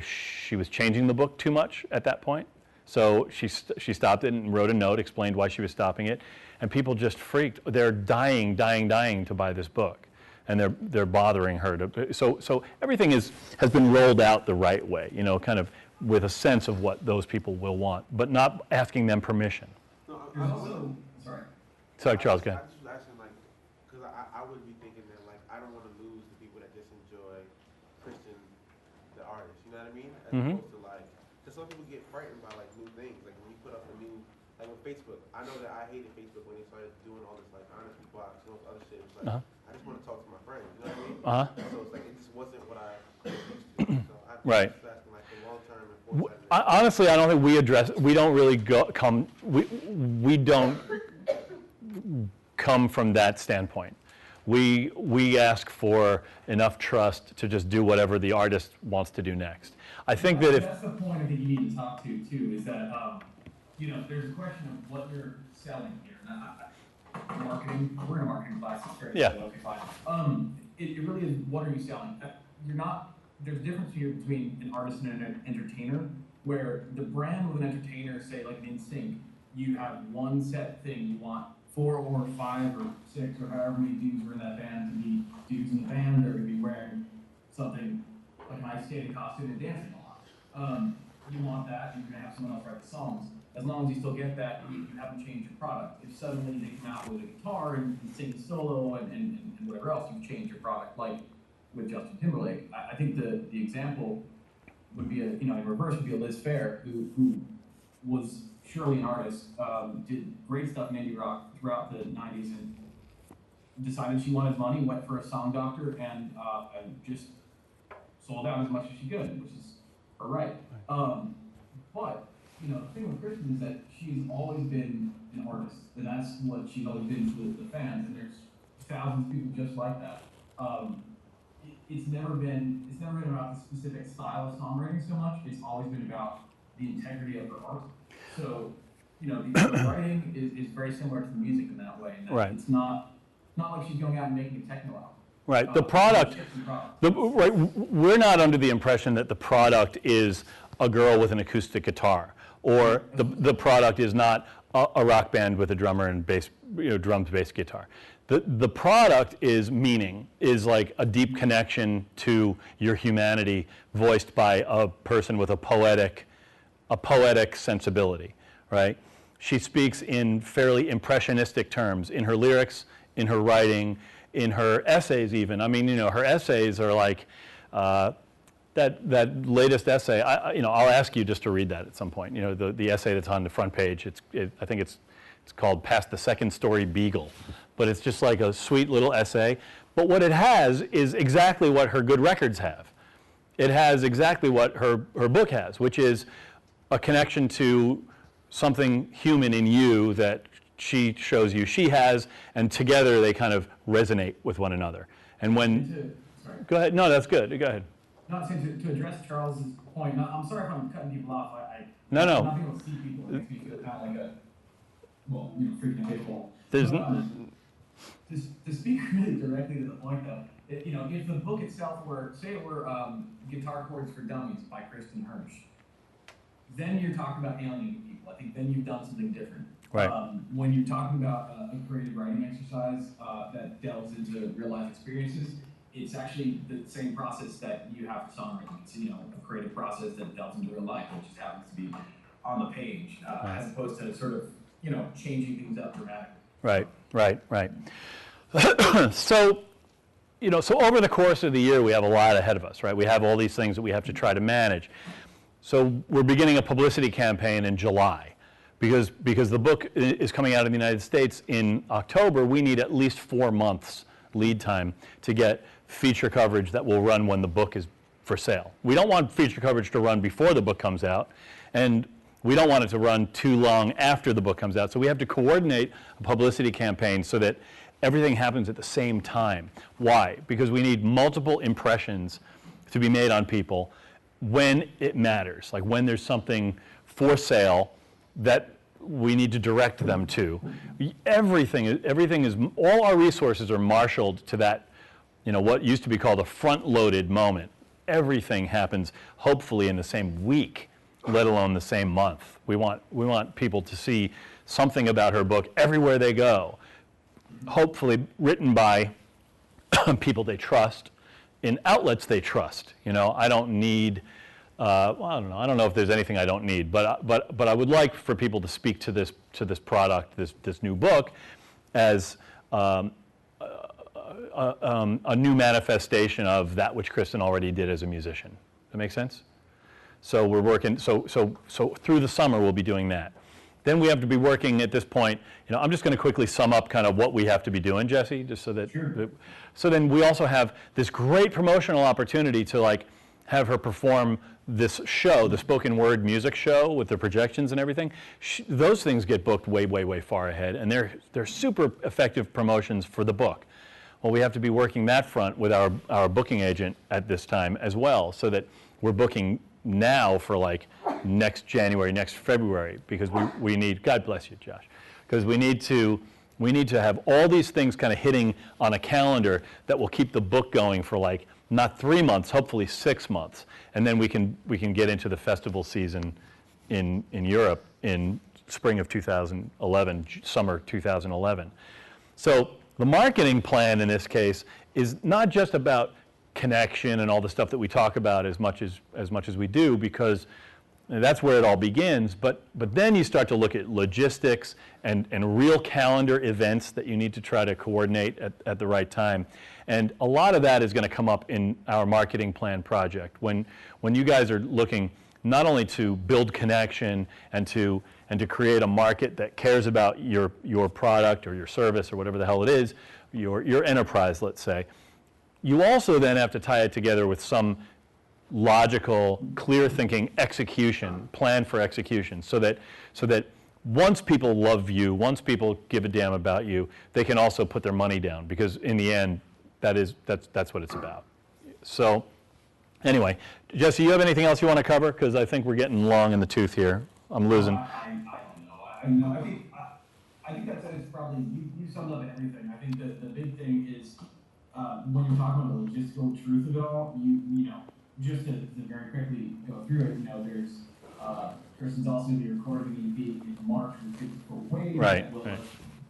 she was changing the book too much at that point. So she stopped it and wrote a note, explained why she was stopping it, and people just freaked. They're dying to buy this book, and they're bothering her to. So everything has been rolled out the right way, you know, kind of with a sense of what those people will want, but not asking them permission. No, Sorry. Sorry, Charles, go ahead. I just was asking, like, because I would be thinking that, like, I don't want to lose the people that just enjoy Christian, the artist, you know what I mean? As opposed to, like, because some people get frightened by, like, new things. Like, when you put up a new, like, with Facebook, I know that I hated Facebook when they started doing all this, like, honesty box and all this other shit. It's like, I just want to talk to my friends, you know what I mean? So it's like, it just wasn't what I was used to. So I Right. was asking, like, the long-term and foresight. Honestly, I don't think we don't really we don't come from that standpoint. We ask for enough trust to just do whatever the artist wants to do next. I think that if that's the point I think you need to talk to too, is that you know, there's a question of what you're selling here. Marketing, we're in a marketing class, it's great. Yeah. So, okay, fine. It really is, what are you selling? You're not. There's a difference here between an artist and an entertainer, where the brand of an entertainer, say like an NSYNC, you have one set thing you want 4 or 5 or 6 or however many dudes were in that band to be dudes in the band. They're going to be wearing something like an ice skating costume and dancing a lot. You want that, you're going to have someone else write the songs. As long as you still get that, you haven't changed your product. If suddenly they come out with a guitar and sing solo and whatever else, you've changed your product. Like with Justin Timberlake, I think the example would be in reverse would be a Liz Phair, who was surely an artist, did great stuff in indie rock throughout the 90s, and decided she wanted money, went for a song doctor, and just sold out as much as she could, which is her right. But the thing with Kristen is that she's always been an artist, and that's what she's always been to the fans, and there's thousands of people just like that. It's never been about the specific style of songwriting so much. It's always been about the integrity of her art. So, the writing is very similar to the music in that way. And right. It's not like she's going out and making a techno album. Right. The product. Right. We're not under the impression that the product is a girl with an acoustic guitar, or the product is not a rock band with a drummer and bass, drums, bass, guitar. The product is meaning, is like a deep connection to your humanity, voiced by a person with a poetic sensibility, right? She speaks in fairly impressionistic terms in her lyrics, in her writing, in her essays even. I mean, her essays are like, that latest essay, I'll ask you just to read that at some point. The essay that's on the front page, I think it's called Past the Second Story Beagle. But it's just like a sweet little essay. But what it has is exactly what her good records have. It has exactly what her book has, which is a connection to something human in you that she shows you she has, and together they kind of resonate with one another. And when, go ahead, no, that's good, go ahead. Not to address Charles's point, I'm sorry if I'm cutting people off, No. Not being able to see people makes me feel kind of like a, well, freaking baseball. There's to speak really directly to the point though, if the book itself were, say it were Guitar Chords for Dummies by Kristen Hirsch, then you're talking about alienating people. I think then you've done something different. Right. When you're talking about a creative writing exercise that delves into real life experiences, it's actually the same process that you have for songwriting. It's a creative process that delves into real life, which just happens to be on the page, as opposed to sort of changing things up dramatically. Right. So, so over the course of the year, we have a lot ahead of us, right? We have all these things that we have to try to manage. So we're beginning a publicity campaign in July. Because the book is coming out in the United States in October, we need at least 4 months lead time to get feature coverage that will run when the book is for sale. We don't want feature coverage to run before the book comes out, and we don't want it to run too long after the book comes out. So we have to coordinate a publicity campaign so that everything happens at the same time. Why? Because we need multiple impressions to be made on people when it matters, like when there's something for sale that we need to direct them to. Everything is, all our resources are marshaled to that, what used to be called a front-loaded moment. Everything happens hopefully in the same week, let alone the same month. We want people to see something about her book everywhere they go. Hopefully written by people they trust, in outlets they trust. I don't need, well, I don't know. I don't know if there's anything I don't need, but I would like for people to speak to this product, this new book, as a new manifestation of that which Kristen already did as a musician. That make sense? So we're working. So through the summer we'll be doing that. Then we have to be working at this point. I'm just going to quickly sum up kind of what we have to be doing, Jesse, just so that. Sure. So then we also have this great promotional opportunity to have her perform this show, the spoken word music show with the projections and everything. Those things get booked way, way, way far ahead, and they're super effective promotions for the book. Well, we have to be working that front with our booking agent at this time as well, so that we're booking now for next January, next February, because we need, God bless you, Josh, because we need to have all these things kind of hitting on a calendar that will keep the book going for not 3 months, hopefully 6 months, and then we can get into the festival season in Europe in spring of 2011, summer 2011. So the marketing plan in this case is not just about connection and all the stuff that we talk about as much as we do, because that's where it all begins, but then you start to look at logistics and real calendar events that you need to try to coordinate at the right time. And a lot of that is going to come up in our marketing plan project. When you guys are looking not only to build connection and to create a market that cares about your product or your service or whatever the hell it is, your enterprise, let's say, you also then have to tie it together with some logical, clear-thinking execution, plan for execution, so that once people love you, once people give a damn about you, they can also put their money down, because in the end, that's what it's about. So anyway, Jesse, you have anything else you want to cover? Because I think we're getting long in the tooth here. I'm losing. I don't know. I think that's probably, you summed up everything. I think that the big thing is when you're talking about the logistical truth of it all, just to very quickly go through it, there's Kristen's also going to be recording an EP in March with 54 Waves. Right. That will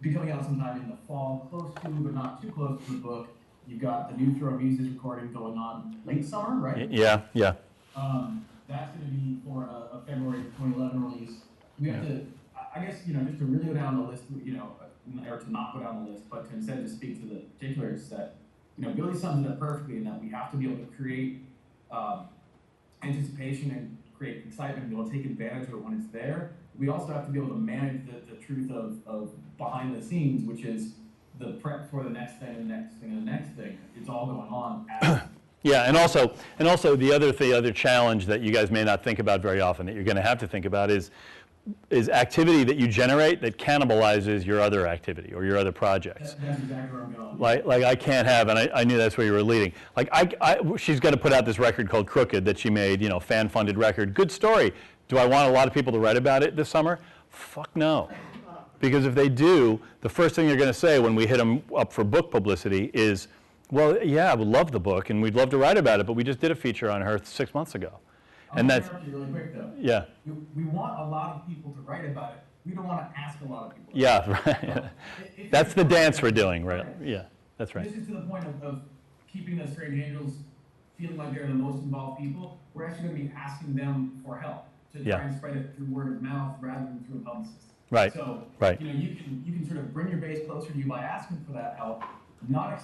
be coming out sometime in the fall, close to, but not too close to the book. You've got the new Throw Music recording going on late summer, right? Yeah. That's going to be for a February 2011 release. We have to, I guess, just to really go down the list, or to not go down the list, but to instead just speak to the particulars that, Billy sums it up perfectly in that we have to be able to create anticipation and create excitement, and be able to take advantage of it when it's there. We also have to be able to manage the truth of behind the scenes, which is the prep for the next thing and the next thing and the next thing. It's all going on. Yeah, and also the other challenge that you guys may not think about very often that you're going to have to think about is is activity that you generate that cannibalizes your other activity or your other projects. That's exactly where I'm going. Like I can't have, and I knew that's where you were leading. Like she's going to put out this record called Crooked that she made, fan-funded record. Good story. Do I want a lot of people to write about it this summer? Fuck no. Because if they do, the first thing they're going to say when we hit them up for book publicity is, well, yeah, I would love the book and we'd love to write about it, but we just did a feature on her 6 months ago. I'm going to interrupt you really quick though. Yeah. We want a lot of people to write about it. We don't want to ask a lot of people. Yeah, right. That's the dance we're doing, right? Yeah, that's right. This is to the point of keeping the Strange Angels feeling like they're the most involved people. We're actually going to be asking them for help to try and spread it through word of mouth rather than through a publicist. Right. So, right. You can sort of bring your base closer to you by asking for that help, not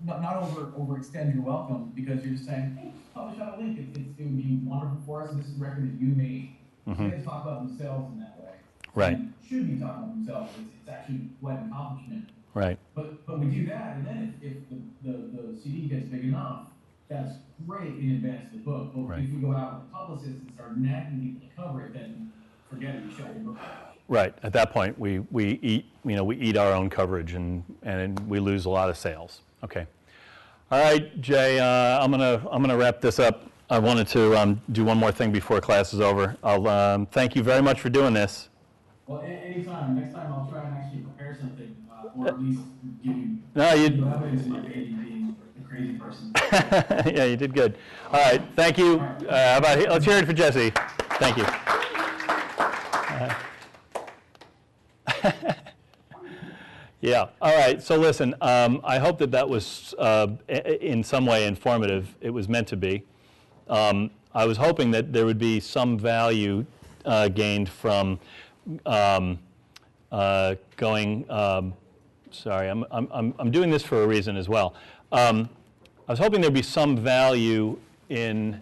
overextend your welcome because you're just saying, hey, publish out a link. It would be wonderful for us. This is a record that you made. Mm-hmm. They talk about themselves in that way. Right. And should be talking about themselves. It's actually quite an accomplishment. Right. But we do that, and then if the CD gets big enough, that's great in advance of the book. But right. if we go out with publicists and start nagging people to cover it, then forget it. You shut your book. Right. At that point, we eat our own coverage and we lose a lot of sales. Okay. All right, Jay. I'm gonna wrap this up. I wanted to do one more thing before class is over. I'll thank you very much for doing this. Well, anytime. Next time I'll try and actually prepare something, or at least give you evidence of your baby being a crazy person. Yeah, you did good. All right. Thank you. Let's hear it for Jesse. Thank you. Yeah. All right. So listen, I hope that was in some way informative. It was meant to be. I was hoping that there would be some value gained from going. Sorry, I'm doing this for a reason as well. I was hoping there'd be some value in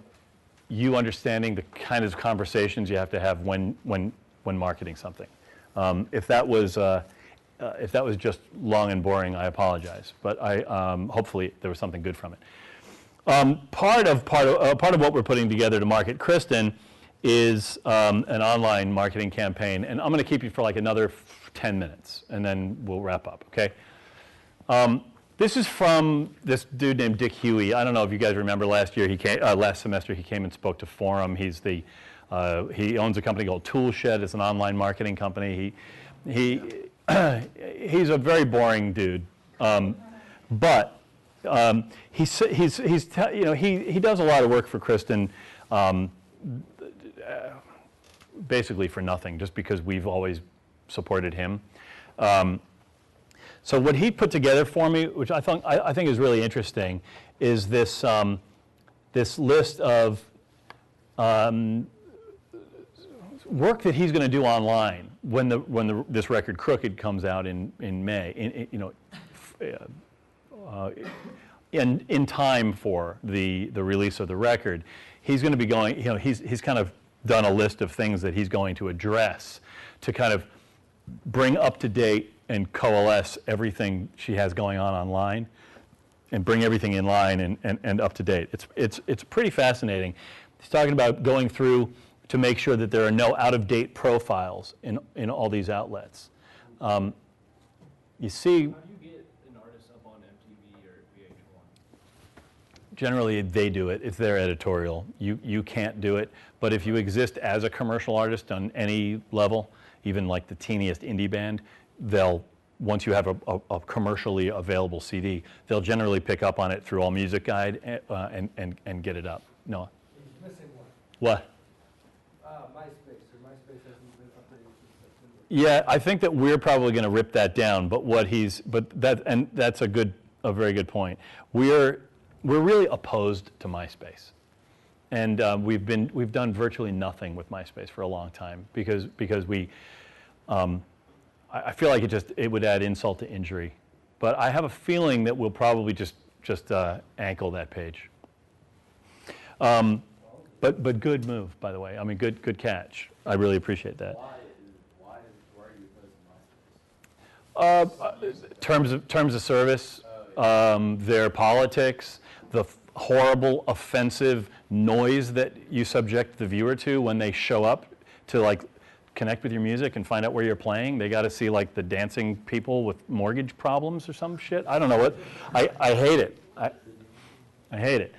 you understanding the kind of conversations you have to have when marketing something. If that was just long and boring, I apologize. But hopefully there was something good from it. Part of what we're putting together to market Kristen is an online marketing campaign, and I'm going to keep you for like another 10 minutes, and then we'll wrap up. Okay. This is from this dude named Dick Huey. I don't know if you guys remember last semester he came and spoke to Forum. He owns a company called Toolshed. It's an online marketing company. He's a very boring dude, but he does a lot of work for Kristen, basically for nothing, just because we've always supported him. So what he put together for me, which I think is really interesting, is this this list of work that he's going to do online when this record Crooked comes out in May, in time for the release of the record. He's going to be going. He's kind of done a list of things that he's going to address to kind of bring up to date and coalesce everything she has going on online and bring everything in line and up to date. It's pretty fascinating. He's talking about going through to make sure that there are no out-of-date profiles in all these outlets. You see, How do you get an artist up on MTV or VH1? generally they do it. It's their editorial. You can't do it. But if you exist as a commercial artist on any level, even like the teeniest indie band, once you have a commercially available CD, they'll generally pick up on it through AllMusic Guide and get it up. Noah? He's missing one. What? MySpace, or MySpace hasn't been updated since September. Yeah, I think that we're probably going to rip that down. But that's a very good point. We're really opposed to MySpace, and we've done virtually nothing with MySpace for a long time because we. I feel like it would add insult to injury, but I have a feeling that we'll probably just ankle that page. But good move, by the way. I mean, good catch. I really appreciate that. Why are you opposed to MySpace? Terms of service, their politics, the horrible, offensive noise that you subject the viewer to when they show up to connect with your music and find out where you're playing. They got to see like the dancing people with mortgage problems or some shit. I don't know what. I hate it. I hate it.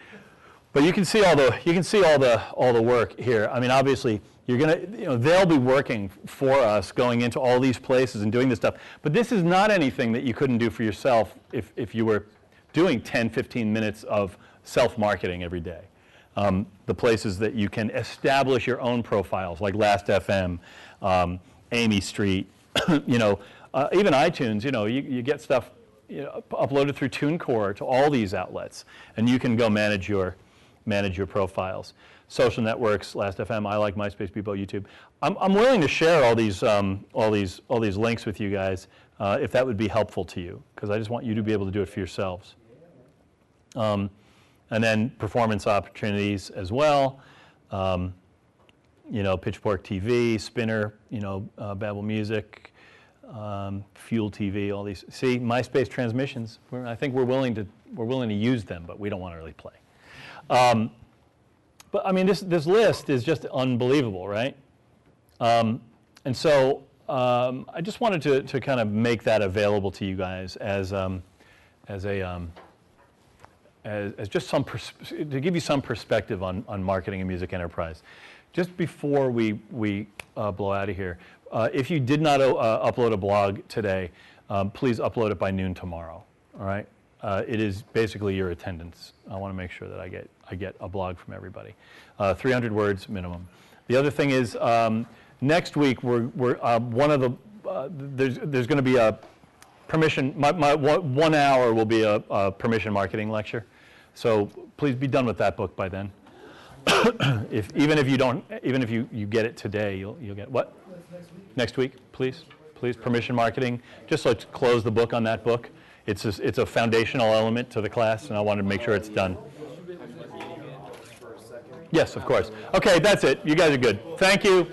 But you can see all the work here. I mean, obviously, you're gonna, they'll be working for us, going into all these places and doing this stuff. But this is not anything that you couldn't do for yourself if you were doing 10, 15 minutes of self-marketing every day. The places that you can establish your own profiles, like Last.fm, Amy Street, even iTunes. You get stuff uploaded through TuneCore to all these outlets, and you can go manage your profiles. Social networks, Last.fm, I Like, MySpace, Bebo, YouTube. I'm willing to share all these links with you guys if that would be helpful to you, because I just want you to be able to do it for yourselves. And then performance opportunities as well. Pitchfork TV, Spinner, Babel Music, Fuel TV, all these. See, MySpace transmissions. I think we're willing to use them, but we don't want to really play. But I mean, this list is just unbelievable, right? And so I just wanted to kind of make that available to you guys as just to give you some perspective on marketing a music enterprise. Just before we blow out of here, if you did not upload a blog today, please upload it by noon tomorrow. All right. It is basically your attendance. I want to make sure that I get a blog from everybody. 300 words minimum. The other thing is next week we're one of the there's going to be a permission. My 1 hour will be a permission marketing lecture. So please be done with that book by then. Even if you get it today, you'll get what? Next week, please, permission marketing. Just let's close the book on that book. It's a foundational element to the class, and I wanted to make sure it's done. Yes, of course. Okay, that's it. You guys are good. Thank you.